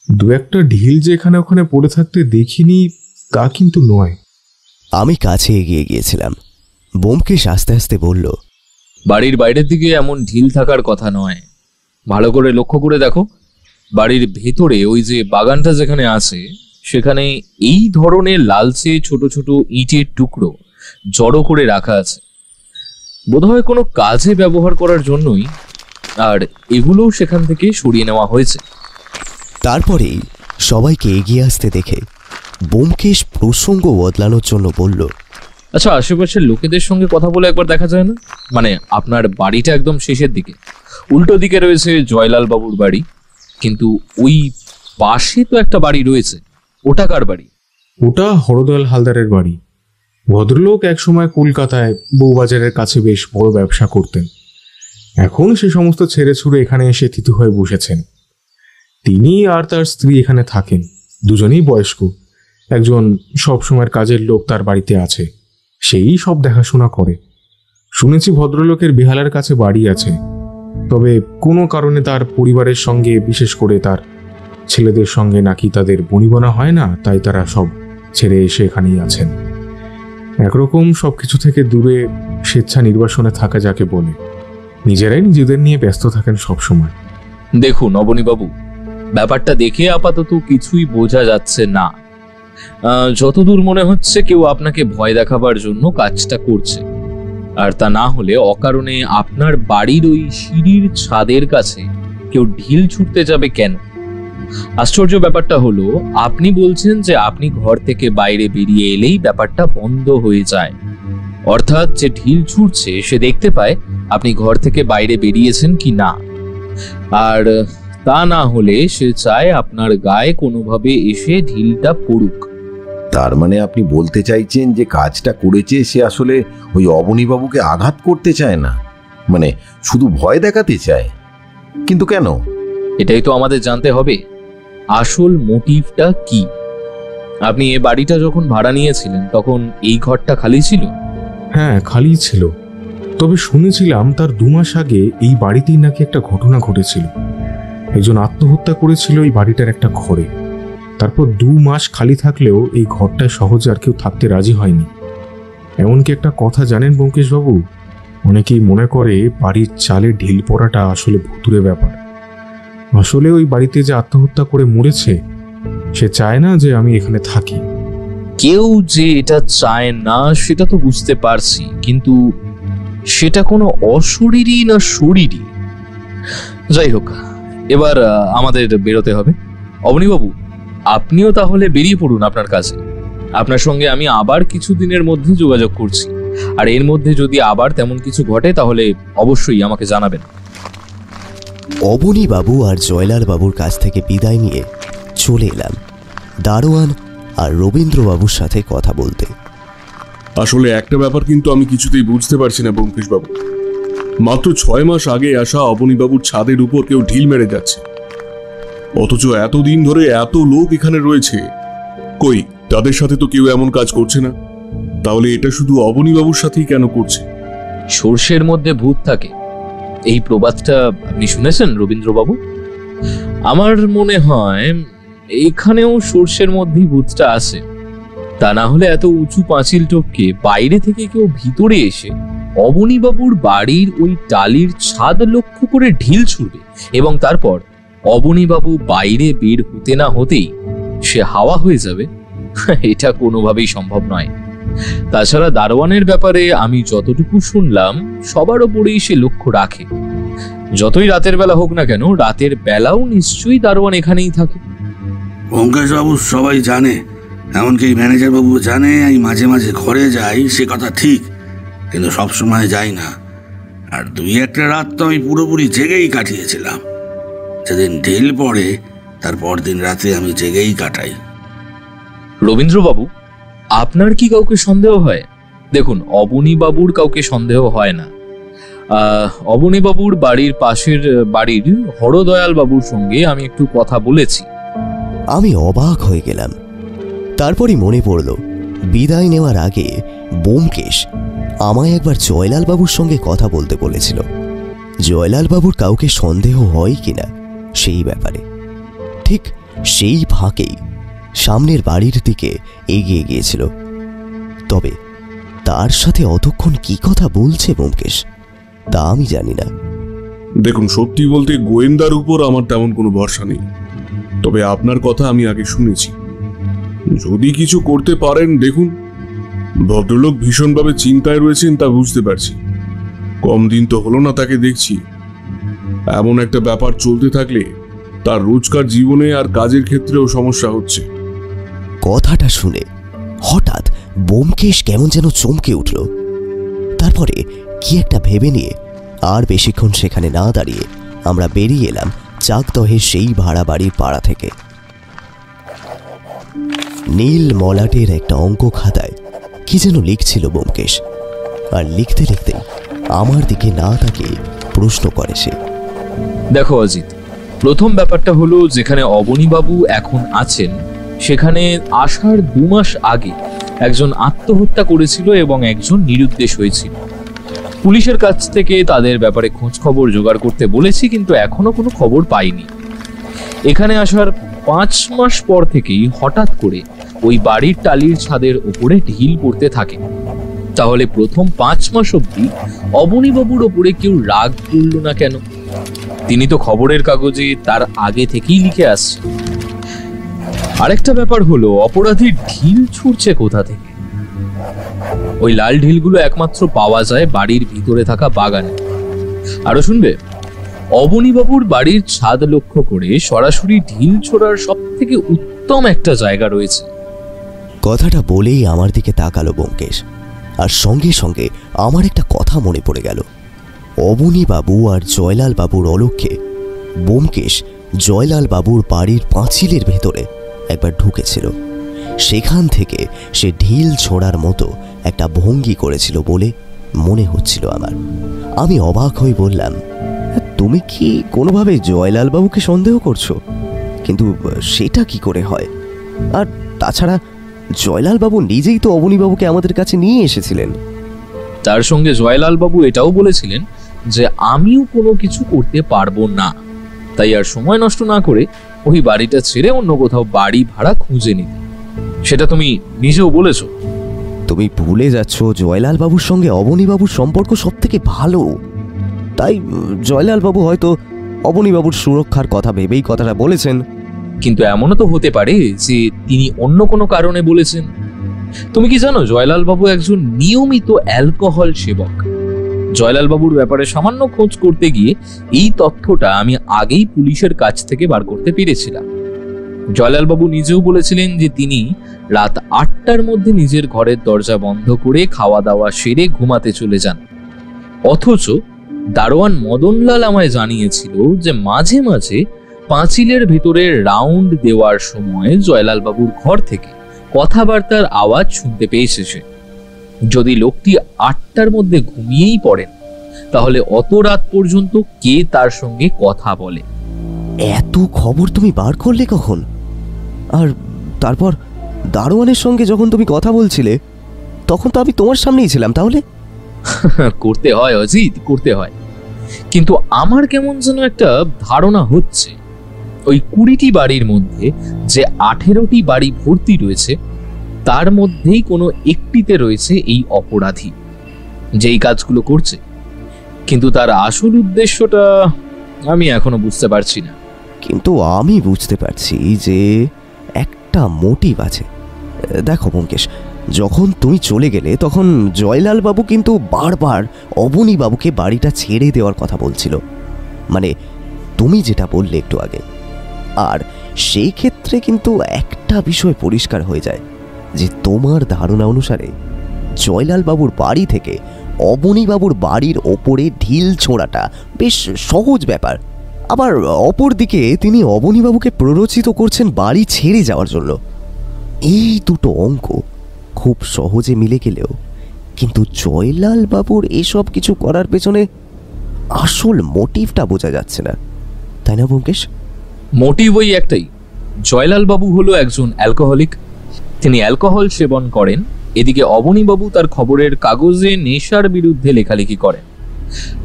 দু একটা ঢিল যে এখানে ওখানে পড়ে থাকতে দেখিনি তা কিন্তু নয়। আমি কাছে এগিয়ে গিয়েছিলাম। ব্যোমকেশ আস্তে আস্তে বলল, বাড়ির বাইরের দিকে এমন ঢিল থাকার কথা নয়, ভালো করে লক্ষ্য করে দেখো। বাড়ির ভেতরে ওই যে বাগানটা যেখানে আছে সেখানে এই ধরনের লালচে ছোট ছোট ইটের টুকরো জড়ো করে রাখা আছে, বোধহয় কোনো কাজে ব্যবহার করার জন্যই, আর এগুলোও সেখান থেকে সরিয়ে নেওয়া হয়েছে। তারপরেই সবাইকে এগিয়ে আসতে দেখে ব্যোমকেশ প্রসঙ্গ বদলানোর জন্য বলল, আচ্ছা, আশেপাশের লোকেদের সঙ্গে কথা বলে একবার দেখা যায় না? মানে আপনার বাড়িটা একদম শেষের দিকে, উল্টো দিকে রয়েছে জয়লাল বাবুর বাড়ি, কিন্তু ওই পাশে তো একটা বাড়ি রয়েছে, ওটা কার বাড়ি? ওটা হরদয়াল হালদারের বাড়ি। ভদ্রলোক একসময় কলকাতায় বউবাজারের কাছে বেশ বড় ব্যবসা করতেন। এখন সে সমস্ত ছেড়ে ছুড়ে এখানে এসে থিতু হয়ে বসেছেন। তিনি আর তার স্ত্রী এখানে থাকেন, দুজনেই বয়স্ক। একজন সবসময়ের কাজের লোক তার বাড়িতে আছে, সেই সব দেখাশোনা করে। শুনেছি ভদ্রলোকের বেহালার কাছে বাড়ি আছে, তবে কোনো কারণে তার পরিবারের সঙ্গে, বিশেষ করে তার ছেলেদের সঙ্গে নাকি তাদের বনিবনা হয় না, তাই তারা সব ছেড়ে এসে এখানেই আছেন। একরকম সবকিছু থেকে দূরে স্বেচ্ছা নির্বাসনে থাকা যাকে বলে। নিজেরাই নিজেদের নিয়ে ব্যস্ত থাকেন সবসময়। দেখুন অবনীবাবু, ব্যাপারটা দেখে আপাতত কিছুই বোঝা যাচ্ছে না। যতদূর মনে হচ্ছে কেউ আপনাকে ভয় দেখাবার জন্য কাজটা করছে, আর তা না হলে অকারণে আপনার বাড়ির ওই সিঁড়ির ছাদের কাছে কেউ ঢিল ছুটতে যাবে কেন? আশ্চর্য ব্যাপারটা হলো, আপনি বলছেন যে আপনি ঘর থেকে বাইরে বেরিয়ে এলেই ব্যাপারটা বন্ধ হয়ে যায়, অর্থাৎ যে ঢিল ছুটছে সে দেখতে পায় আপনি ঘর থেকে বাইরে বেরিয়েছেন কি না, আর তা না হলে সে চায় আপনার গায়ে কোনোভাবে এসে ঢিলটা পড়ুক। তার মানে আপনি বলতে চাইছেন যে কাজটা করেছে সে আসলে ওই অবনীবাবুকে আঘাত করতে চায় না, মানে শুধু ভয় দেখাতে চায়? কিন্তু কেন? এটাই তো আমাদের জানতে হবে, আসল মোটিভটা কি। আপনি এ বাড়িটা যখন ভাড়া নিয়েছিলেন তখন এই ঘরটা খালি ছিল? হ্যাঁ, খালি ছিল। তবে শুনেছিলাম তার 2 মাস আগে এই বাড়িতেই নাকি একটা ঘটনা ঘটেছিল। একজন আত্মহত্যা করেছিল এই বাড়িটার একটা ঘরে। তারপর 2 মাস খালি থাকলেও এই ঘরটায় সহজে আর কেউ থাকতে রাজি হয়নি। এমনকি একটা কথা জানেন ব্যোমকেশবাবু, অনেকেই মনে করে বাড়ির চালে ঢিল পড়াটা আসলে ভুতুরে ব্যাপার। আসলে ওই বাড়িতে যে আত্মহত্যা করে মরেছে সে চায় না যে আমি এখানে থাকি। কেউ যে এটা চায় না সেটা তো বুঝতে পারছি, কিন্তু সেটা কোনো অশরীরী না শরীরী? যাই হোক, এবার আমাদের বেরোতে হবে। অবনীবাবু, আপনিও তাহলে বেরিয়ে পড়ুন আপনার কাছে। আপনার সঙ্গে আমি আবার কিছুদিনের মধ্যে যোগাযোগ করছি, আর এর মধ্যে যদি আবার তেমন কিছু ঘটে তাহলে অবশ্যই আমাকে জানাবেন। অবনীবাবু আর জয়লাল বাবুর কাছ থেকে বিদায় নিয়ে চলে এলাম দারোয়ান আর রবীন্দ্রবাবুর সাথে কথা বলতে। আসলে একটা ব্যাপার কিন্তু আমি কিছুতেই বুঝতে পারছি না ব্যোমকেশবাবু। মাত্র 6 মাস আগে আসা অবনীবাবুর ছাদের উপর কেউ ঢিল মেরে যাচ্ছে, অথচ এতদিন ধরে এত লোক এখানে রয়েছে, কই তাদের সাথে তো কেউ এমন কাজ করছে না। তাহলে এটা শুধু অবনীবাবুর সাথেই কেন করছে? সর্ষের মধ্যে ভূত থাকে, এই প্রবাদটা আপনি শুনেছেন রবীন্দ্রবাবু? আমার মনে হয় এখানেও সর্ষের মধ্যেই ভূতটা আছে। তা না হলে এত উঁচু পাঁচিল টপকে বাইরে থেকে কেউ ভিতরে এসে অবনীবাবুর বাড়ির ওই টালির ছাদ লক্ষ্য করে ঢিল ছুড়বে, এবং তারপর অবনীবাবু বাইরে বের হতে না হতেই সে হাওয়া হয়ে যাবে? এটা কোনোভাবেই সম্ভব নয়। তাছাড়া দারোয়ানের ব্যাপারে আমি যতটুকু শুনলাম সবার ওপরেই সে লক্ষ্য রাখে। যতই রাতের বেলা হোক না কেন, রাতের বেলাও নিশ্চয়ই দারোয়ান এখানেই থাকে। ব্যোমকেশবাবু সবাই জানে, এমনকি ম্যানেজার বাবু জানে আমি মাঝে মাঝে ঘরে যাই, সে কথা ঠিক, কিন্তু সবসময় যাই না। আর 2-1টা রাত তো আমি পুরোপুরি জেগেই কাটিয়েছিলাম। যেদিন ঢিল পড়ে তার পরদিন রাতে আমি জেগেই কাটাই। রবীন্দ্রবাবু, আপনার কি কাউকে সন্দেহ হয়? দেখুন, অবনীবাবুর কাউকে সন্দেহ হয় না। অবনীবাবুর বাড়ির পাশের বাড়ির হরদয়াল বাবুর সঙ্গে আমি একটু কথা বলেছি। আমি অবাক হয়ে গেলাম। তারপরই মনে পড়ল, বিদায় নেওয়ার আগে ব্যোমকেশ আমায় একবার জয়লাল বাবুর সঙ্গে কথা বলতে বলেছিল। জয়লাল বাবুর কাউকে সন্দেহ হয় কিনা সেই ব্যাপারে। ঠিক সেই ফাঁকেই সামনের বাড়ির দিকে এগিয়ে গিয়েছিল। তবে তার সাথে অতক্ষণ কি কথা বলছে ব্যোমকেশ তা আমি জানি না। দেখুন, সত্যি বলতে গোয়েন্দার উপর আমার তেমন কোনো ভরসা নেই, তবে আপনার কথা আমি আগে শুনেছি। যদি কিছু করতে পারেন দেখুন। ভদ্রলোক ভীষণভাবে চিন্তায় রয়েছেন তা বুঝতে পারছি। কম দিন তো হলো না তাকে দেখছি। এমন একটা ব্যাপার চলতে থাকলে তার রোজকার জীবনে আর কাজের ক্ষেত্রেও সমস্যা হচ্ছে। কথাটা শুনে হঠাৎ ব্যোমকেশ কেমন যেন চমকে উঠল। তারপরে কি একটা ভেবে নিয়ে আর বেশিক্ষণ সেখানে না দাঁড়িয়ে আমরা বেরিয়ে এলাম চাকদহের সেই ভাড়া বাড়ির পাড়া থেকে। নীল মলাটের একটা অঙ্ক খাতায় কি যেন লিখছিল ব্যোমকেশ, আর লিখতে লিখতেই আমার দিকে না তাকিয়ে প্রশ্ন করে সে। দেখো অজিত, প্রথম ব্যাপারটা হলো যেখানে অবনীবাবু এখন আছেন সেখানে আসার 2 মাস আগে একজন আত্মহত্যা করেছিল এবং একজন নিরুদ্দেশ হয়েছিল। পুলিশের কাছ থেকে তাদের ব্যাপারে খোঁজ খবর জোগাড় করতে বলেছি, কিন্তু এখনো কোনো খবর পাইনি। এখানে আসার 5 মাস পর থেকেই হঠাৎ করে ওই বাড়ির টালির ছাদের উপরে ঢিল পড়তে থাকে। তাহলে প্রথম 5 মাস অবধি অবনীবাবুর ওপরে কেউ রাগ করল না কেন? তিনি তো খবরের কাগজে তার আগে থেকেই লিখে আসছে। আরেকটা ব্যাপার হলো, অপরাধী ঢিল ছুটছে কোথা থেকে? ওই লাল ঢিলগুলো একমাত্র পাওয়া যায় বাড়ির ভিতরে থাকা বাগানে। আরো শুনবে, অবনীবাবুর বাড়ির ছাদ লক্ষ্য করে সরাসরি ঢিল ছোড়ার সব থেকে উত্তম একটা জায়গা রয়েছে। কথাটা বলেই আমার দিকে তাকালো ব্যোমকেশ, আর সঙ্গে সঙ্গে আমার একটা কথা মনে পড়ে গেল। অবনীবাবু আর জয়লাল বাবুর অলক্ষ্যে ব্যোমকেশ জয়লাল বাবুর বাড়ির পাঁচিলের ভেতরে একবার ঢুকেছিল। সেখান থেকে সে ঢিল ছোড়ার মতো একটা ভঙ্গি করেছিল বলে মনে হচ্ছিল আমার। আমি অবাক হয়ে বললাম, তুমি কি কোনোভাবে জয়লাল বাবুকে সন্দেহ করছো? কিন্তু সেটা কি করে হয়? আর তাছাড়া জয়লাল বাবু নিজেই তো অবনীবাবুকে আমাদের কাছে নিয়ে এসেছিলেন। তার সঙ্গে জয়লাল বাবু এটাও বলেছিলেন যে আমিও কোনো কিছু করতে পারবো না, তাই আর সময় নষ্ট না করে ওই বাড়িটা ছেড়ে অন্য কোথাও বাড়ি ভাড়া খুঁজে নিতে। সেটা তুমি নিজেও বলেছো। তুমি ভুলে যাচ্ছ জয়লাল বাবুর সঙ্গে অবনীবাবুর সম্পর্ক সব থেকে ভালো। তাই জয়লাল বাবু হয়তো অবনীবাবুর সুরক্ষার কথা ভেবেই কথাটা বলেছেন। কিন্তু এমনও তো হতে পারে যে তিনি অন্য কোনো কারণে বলেছেন। তুমি কি জানো, জয়লাল বাবু একজন নিয়মিত অ্যালকোহল সেবক। জয়লাল বাবুর ব্যাপারে সামান্য খোঁজ করতে গিয়ে এই তথ্যটা আমি আগেই পুলিশের কাছ থেকে বার করতে পেরেছিলাম। জয়লাল বাবু নিজেও বলেছিলেন যে তিনি রাত 8টার মধ্যে নিজের ঘরের দরজা বন্ধ করে খাওয়া দাওয়া সেরে ঘুমাতে চলে যান। অথচ দারোয়ান মদনলাল আমায় জানিয়েছিল যে মাঝে মাঝে পাঁচিলের ভেতরে রাউন্ড দেওয়ার সময় জয়লাল বাবুর ঘর থেকে কথাবার্তার আওয়াজ শুনতে পেয়েছে সে। যদি লোকটি 8টার মধ্যে ঘুমিয়েই পড়েন, তাহলে অত রাত পর্যন্ত কে তার সঙ্গে কথা বলে? এত খবর তুমি বার করলে কখন? আর তারপর দারোয়ানের সঙ্গে যখন তুমি কথা বলছিলে তখন তো আমি তোমার সামনেই ছিলাম। তাহলে করতে হয় অজিত, করতে হয়। কিন্তু আমার কেমন যেন একটা ধারণা হচ্ছে ওই 20টি বাড়ির মধ্যে যে 18টি বাড়ি ভর্তি রয়েছে তার মধ্যেই কোনো একটিতে রয়েছে এই অপরাধী যেই কাজগুলো করছে। কিন্তু তার আসল উদ্দেশ্যটা আমি এখনো বুঝতে পারছি না। কিন্তু আমি বুঝতে পারছি যে একটা মোটিভ আছে। দেখো ব্যোমকেশ, যখন তুমি চলে গেলে তখন জয়লাল বাবু কিন্তু বারবার অবনী বাবুকে বাড়িটা ছেড়ে দেওয়ার কথা বলছিল, মানে তুমি যেটা বললে একটু আগে। আর সেই ক্ষেত্রে কিন্তু একটা বিষয় পরিষ্কার হয়ে যায় যে তোমার ধারণা অনুসারে জয়লাল বাবুর বাড়ি থেকে অবনী বাবুর বাড়ির ওপরে ঢিল ছোঁড়াটা বেশ সহজ ব্যাপার। আবার অপরদিকে তিনি অবনীবাবুকে প্ররোচিত করছেন বাড়ি ছেড়ে যাওয়ার জন্য। এই দুটো অঙ্ক খুব সহজে মিলে গেলেও কিন্তু জয়লাল বাবুর এসব কিছু করার পেছনে আসল মোটিভটা বোঝা যাচ্ছে না, তাই না ব্যোমকেশ? মোটিভ ওই একটাই, জয়লাল বাবু হলো একজন অ্যালকোহলিক। তিনি অ্যালকোহল সেবন করেন, এদিকে অবনীবাবু তার খবরের কাগজে নেশার বিরুদ্ধে লেখালেখি করেন।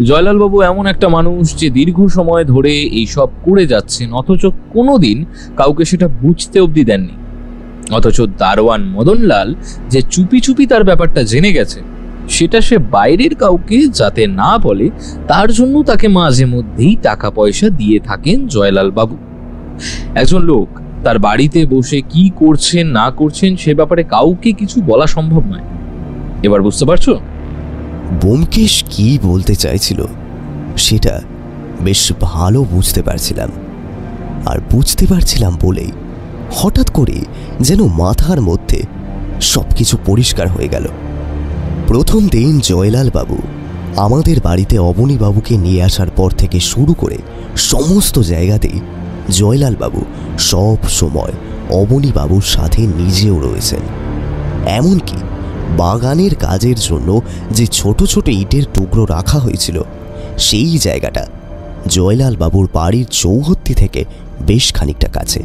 জয়লাল বাবু এমন একটা মানুষ যে দীর্ঘ সময় ধরে এইসব করে যাচ্ছেন, অথচ কোনোদিন কাউকে সেটা বুঝতে অবধি দেননি। অথচ দারোয়ান মদনলাল যে চুপি চুপি তার ব্যাপারটা জেনে গেছে, সেটা সে বাইরের কাউকে যাতে না বলে তার জন্য তাকে মাঝে মধ্যেই টাকা পয়সা দিয়ে থাকেন জয়লাল বাবু। একজন লোক তার বাড়িতে বসে কি করছেন না করছেন সে ব্যাপারে কাউকে কিছু বলা সম্ভব নয়। এবার বুঝতে পারছো? ব্যোমকেশ কি বলতে চাইছিল সেটা বেশ ভালো বুঝতে পারছিলাম, আর বুঝতে পারছিলাম বলেই হঠাৎ করে যেন মাথার মধ্যে সবকিছু পরিষ্কার হয়ে গেল। প্রথম দিন জয়লাল বাবু আমাদের বাড়িতে অবনী বাবুকে নিয়ে আসার পর থেকে শুরু করে সমস্ত জায়গাতেই জয়লাল বাবু সব সময় অবনী বাবুর সাথে নিজেও রয়েছেন। এমনকি বাগানের কাজের জন্য যে ছোট ছোট ইটের টুকরো রাখা হয়েছিল সেই জায়গাটা জয়লাল বাবুর বাড়ির চৌহদ্দি থেকে বেশ খানিকটা কাছে,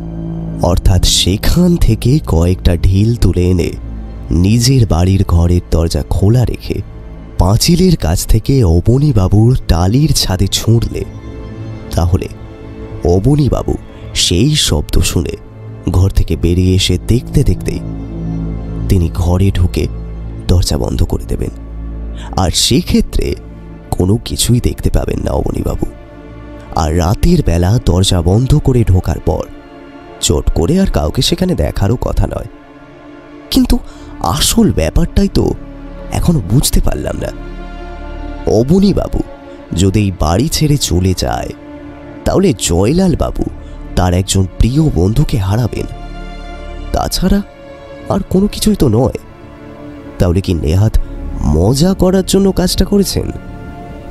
অর্থাৎ সেখান থেকে কয়েকটা ঢিল তুলে এনে নিজের বাড়ির ঘরের দরজা খোলা রেখে পাঁচিলের কাছ থেকে অবনী বাবুর টালির ছাদে ছুঁড়লে তাহলে অবনী বাবু সেই শব্দ শুনে ঘর থেকে বেরিয়ে এসে দেখতে দেখতেই তিনি ঘরে ঢুকে দরজা বন্ধ করে দেবেন, আর সেক্ষেত্রে কোনো কিছুই দেখতে পাবেন না অবনী বাবু। আর রাতের বেলা দরজা বন্ধ করে ঢোকার পর চট করে আর কাউকে সেখানে দেখারও কথা নয়। কিন্তু আসল ব্যাপারটাই তো এখনো বুঝতে পারলাম না। অবনী বাবু যদি এই বাড়ি ছেড়ে চলে যায় তাহলে জয়লাল বাবু তার একজন প্রিয় বন্ধুকে হারাবেন, তাছাড়া আর কোনো কিছুই তো নয়। তাহলে কি নেহাত মজা করার জন্য কাজটা করেছেন?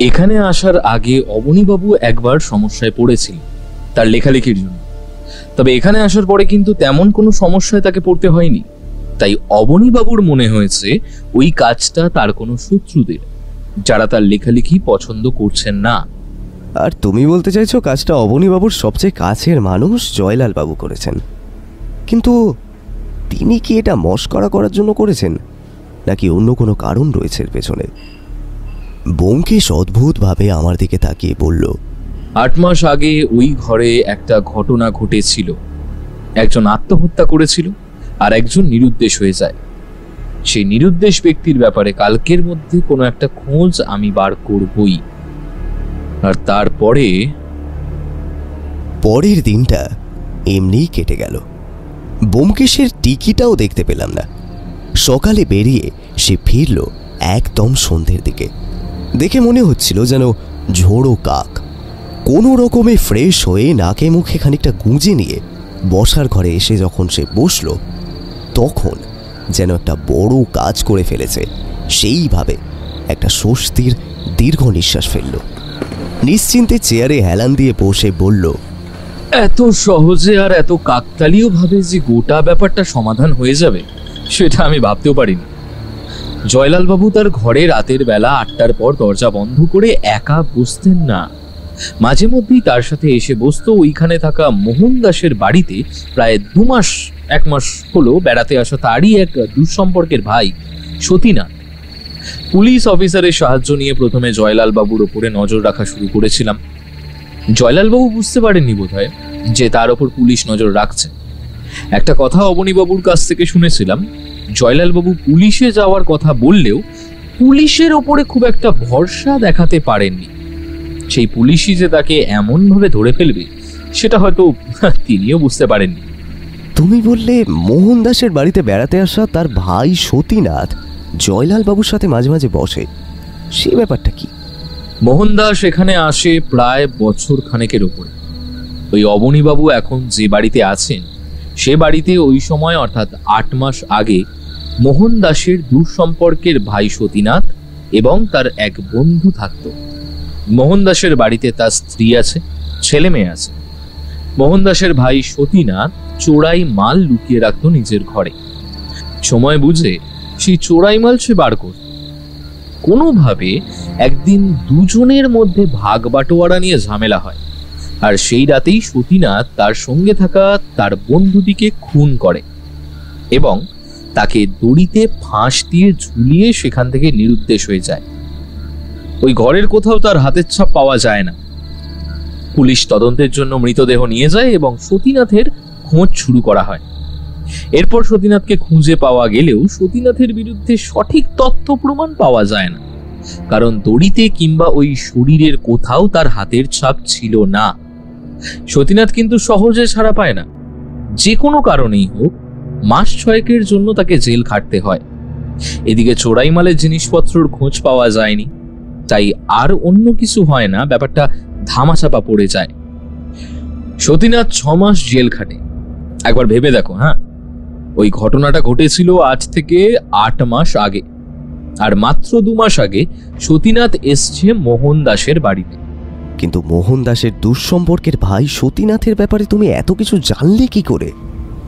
এখানে আসার আগে অবনীবাবু একবার সমস্যায় পড়েছিল তার লেখালেখির জন্য, তবে এখানে আসার পরে কিন্তু তেমন কোনো সমস্যায় তাকে পড়তে হয়নি। তাই অবনীবাবুর মনে হয়েছে ওই কাজটা তার কোনো শত্রুদের, যারা তার লেখালেখি পছন্দ করছেন না। আর তুমি বলতে চাইছো কাজটা অবনীবাবুর সবচেয়ে কাছের মানুষ জয়লাল বাবু করেছেন, কিন্তু তিনি কি এটা মস্করা করার জন্য করেছেন নাকি অন্য কোনো কারণ রয়েছে এর পেছনে? ব্যোমকেশ অদ্ভুতভাবে আমার দিকে তাকিয়ে বলল, 8 মাস আগে ওই ঘরে একটা ঘটনা ঘটেছিল। একজন আত্মহত্যা করেছিল আর একজন নিরুদ্দেশ হয়ে যায়। সেই নিরুদ্দেশ ব্যক্তির ব্যাপারে কালকের মধ্যে কোনো একটা খোঁজ আমি বার করবই। আর তারপরে পরের দিনটা এমনিই কেটে গেল। ব্যোমকেশের টিকিটাও দেখতে পেলাম না। সকালে বেরিয়ে সে ফিরল একদম সন্ধ্যের দিকে। দেখে মনে হচ্ছিল যেন ঝোড়ো কাক। কোনো রকমে ফ্রেশ হয়ে নাকে মুখে খানিকটা গুঁজে নিয়ে বসার ঘরে এসে যখন সে বসল তখন যেন একটা বড় কাজ করে ফেলেছে সেইভাবে একটা স্বস্তির দীর্ঘ নিঃশ্বাস ফেলল। নিশ্চিন্তে চেয়ারে হেলান দিয়ে বসে বলল, এত সহজে আর এত কাকতালীয় ভাবে যে গোটা ব্যাপারটা সমাধান হয়ে যাবে সেটা আমি ভাবতেও পারিনি। জয়লাল বাবু তার ঘরে রাতের বেলা 8টার পর দরজা বন্ধ করে একা বসতেন না, মাঝে মধ্যেই তার সাথে এসে বসতো ওইখানে থাকা মোহন দাসের বাড়িতে প্রায় 1 মাস হলো বেড়াতে আসা তারই এক দুঃসম্পর্কের ভাই সতীনাথ। পুলিশ অফিসারের সাহায্য নিয়ে প্রথমে জয়লাল বাবুর ওপরে নজর রাখা শুরু করেছিলাম। জয়লাল বাবু বুঝতে পারেননি বোধহয় যে তার ওপর পুলিশ নজর রাখছে। একটা কথা অবনীবাবুর কাছ থেকে শুনেছিলাম, জয়লাল বাবু পুলিশে যাওয়ার কথা বললেও পুলিশের ওপরে খুব একটা ভরসা দেখাতে পারেননি। সেই পুলিশই যে তাকে এমন ভাবে ধরে ফেলবে সেটা হয়তো তিনিও বুঝতে পারেননি। তুমি বললে মোহন দাসের বাড়িতে বেড়াতে আসা তার ভাই সতীনাথ জয়লাল বাবুর সাথে মাঝে মাঝে বসে, সেই ব্যাপারটা কি? মোহন দাস এখানে আসে প্রায় বছর খানেকের ওপরে। ওই অবনীবাবু এখন যে বাড়িতে আছেন সে বাড়িতে ওই সময় অর্থাৎ 8 মাস আগে মোহন দাসের দুঃসম্পর্কের ভাই সতীনাথ এবং তার এক বন্ধু থাকত। মোহন দাসের বাড়িতে তার স্ত্রী আছে, ছেলে মেয়ে আছে। মোহন দাসের ভাই সতীনাথ চোরাই মাল লুকিয়ে রাখত নিজের ঘরে। সময় বুঝে সেই চোরাই মাল সে বার করত। কোনোভাবে একদিন দুজনের মধ্যে ভাগ বাটোয়ারা নিয়ে ঝামেলা হয়, আর সেই রাতেই সতীনাথ তার সঙ্গে থাকা তার বন্ধুটিকে খুন করে এবং তাকে দড়িতে ফাঁস দিয়ে ঝুলিয়ে সেখান থেকে নিরুদ্দেশ হয়ে যায়। ওই ঘরের কোথাও তার হাতের ছাপ পাওয়া যায় না। পুলিশ তদন্তের জন্য মৃতদেহ নিয়ে যায় এবং সতীনাথের খোঁজ শুরু করা হয়। এরপর সতীনাথকে খুঁজে পাওয়া গেলেও সতীনাথের বিরুদ্ধে সঠিক তথ্য প্রমাণ পাওয়া যায় না, কারণ দড়িতে কিংবা ওই শরীরের কোথাও তার হাতের ছাপ ছিল না। সতীনাথ কিন্তু সহজে ছাড়া পায় না। যে কোনো কারণেই হোক মাস 6 জন্য তাকে জেল খাটতে হয়। এদিকে চোরাইমালের জিনিসপত্রের খোঁজ পাওয়া যায়নি, তাই আর অন্য কিছু হয় না, ব্যাপারটা ধামাচাপা পড়ে যায়। সতীনাথ 6 মাস জেল খাটে। একবার ভেবে দেখো, হ্যাঁ, ওই ঘটনাটা ঘটেছিল আজ থেকে 8 মাস আগে, আর মাত্র 2 মাস আগে সতীনাথ এসছে মোহন দাসের বাড়িতে। কিন্তু মোহন দাসের দুঃসম্পর্কের ভাই সতীনাথের ব্যাপারে তুমি এত কিছু জানলে কি করে?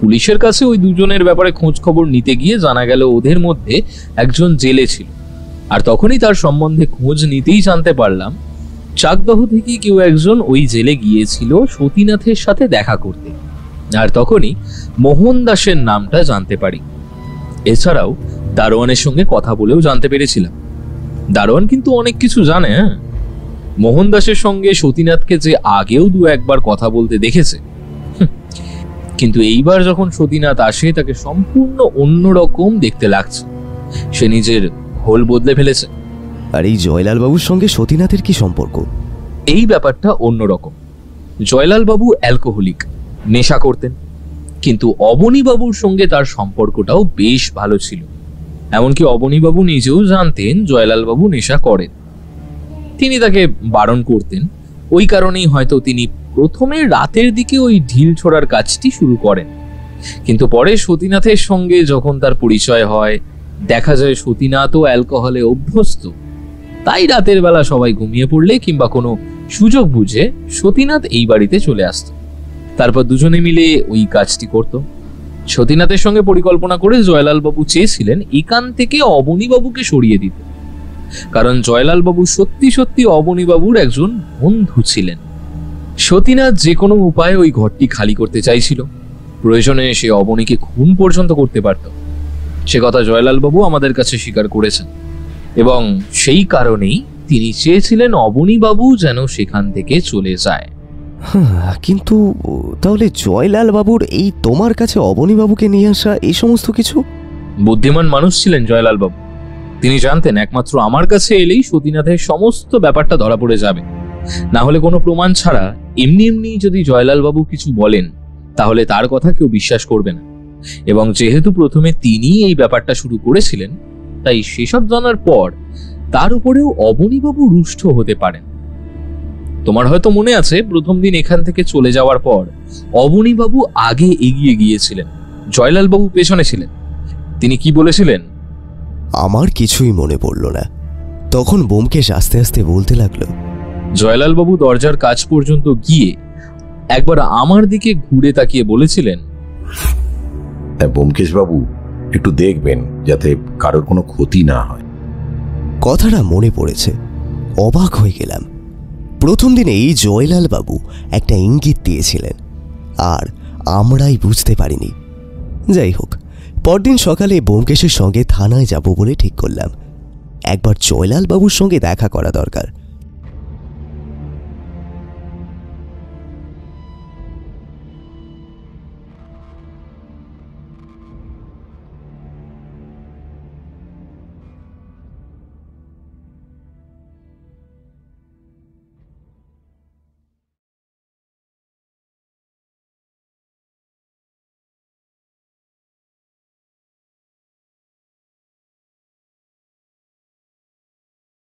পুলিশের কাছে ওই দুজনের ব্যাপারে খোঁজ খবর নিতে গিয়ে জানা গেল ওদের মধ্যে একজন জেলে ছিল, আর তখনই তার সম্বন্ধে খোঁজ নিতেই জানতে পারলাম চাকদহ থেকে কেউ একজন ওই জেলে গিয়েছিল সতীনাথের সাথে দেখা করতে, আর তখনই মোহন দাসের নামটা জানতে পারি। এছাড়াও দারোয়ানের সঙ্গে কথা বলেও জানতে পেরেছিলাম। দারোয়ান কিন্তু অনেক কিছু জানে। হ্যাঁ, মোহন দাসের সঙ্গে সতীনাথকে যে আগেও 2-1 কথা বলতে দেখেছে, কিন্তু এইবার যখন সতীনাথ আসে তাকে সম্পূর্ণ অন্যরকম দেখতে লাগছে। সে নিজের হোল বদলে ফেলেছে। আর এই জয়লাল বাবুর সঙ্গে সতীনাথের কি সম্পর্ক? এই ব্যাপারটা অন্যরকম। জয়লাল বাবু অ্যালকোহলিক, নেশা করতেন, কিন্তু অবনী বাবুর সঙ্গে তার সম্পর্কটাও বেশ ভালো ছিল। এমনকি অবনী বাবু নিজেও জানতেন জয়লাল বাবু নেশা করেন। তিনি তাকে বারণ করতেন। ওই কারণেই হয়তো তিনি প্রথমে রাতের দিকে ওই ঢিল ছোড়ার কাজটি শুরু করেন, কিন্তু পরে সতীনাথের সঙ্গে যখন তার পরিচয় হয়, দেখা যায় সতীনাথও অ্যালকোহলে অভ্যস্ত। তাই রাতের বেলা সবাই ঘুমিয়ে পড়লে কিংবা কোনো সুযোগ বুঝে সতীনাথ এই বাড়িতে চলে আসত। তারপর দুজনে মিলে ওই কাজটি করত। সতীনাথের সঙ্গে পরিকল্পনা করে জয়লাল বাবু চেয়েছিলেন এখান থেকে অবনী বাবুকে সরিয়ে দিতে, কারণ জয়লাল বাবু সত্যি সত্যি অবনী বাবুর একজন বন্ধু ছিলেন। সতীনাথ যে কোনো উপায়ে ওই ঘরটি খালি করতে চাইছিল। প্রয়োজনে সে অবনীকে খুন পর্যন্ত করতে পারত। সে কথা জয়লাল বাবু আমাদের কাছে স্বীকার করেছেন, এবং সেই কারণেই তিনি চেয়েছিলেন অবনী বাবু যেন সেখান থেকে চলে যায়। কিন্তু তাহলে জয়লাল বাবুর এই তোমার কাছে অবনী বাবুকে নিয়ে আসা এই সমস্ত কিছু? বুদ্ধিমান মানুষ ছিলেন জয়লাল বাবু। তিনি জানতেন একমাত্র আমার কাছে এলেই সতীনাথের সমস্ত ব্যাপারটা ধরা পড়ে যাবে। না হলে কোনো প্রমাণ ছাড়া এমনি এমনি যদি জয়লাল বাবু কিছু বলেন, তাহলে তার কথা কেউ বিশ্বাস করবে না। এবং যেহেতু প্রথমে তিনি এই ব্যাপারটা শুরু করেছিলেন, তাই সেসব জানার পর তার উপরেও অবনী বাবু রুষ্ট হতে পারেন। তোমার হয়তো মনে আছে, প্রথম দিন এখান থেকে চলে যাওয়ার পর অবনী বাবু আগে এগিয়ে গিয়েছিলেন, জয়লাল বাবু পেছনে ছিলেন। তিনি কি বলেছিলেন আমার কিছুই মনে পড়ল না। তখন ব্যোমকেশ আস্তে আস্তে বলতে লাগলো, জয়লাল বাবু দরজার কাছ পর্যন্ত গিয়ে একবার আমার দিকে ঘুরে তাকিয়ে বলেছিলেন, ব্যোমকেশ বাবু, একটু দেখবেন যাতে কারোর কোনো ক্ষতি না হয়। কথাটা মনে পড়েছে। অবাক হয়ে গেলাম। প্রথম দিনেই জয়লাল বাবু একটা ইঙ্গিত দিয়েছিলেন, আর আমরাই বুঝতে পারিনি। যাই হোক, পরদিন সকালে ব্যোমকেশের সঙ্গে থানায় যাব বলে ঠিক করলাম। একবার জয়লাল বাবুর সঙ্গে দেখা করা দরকার।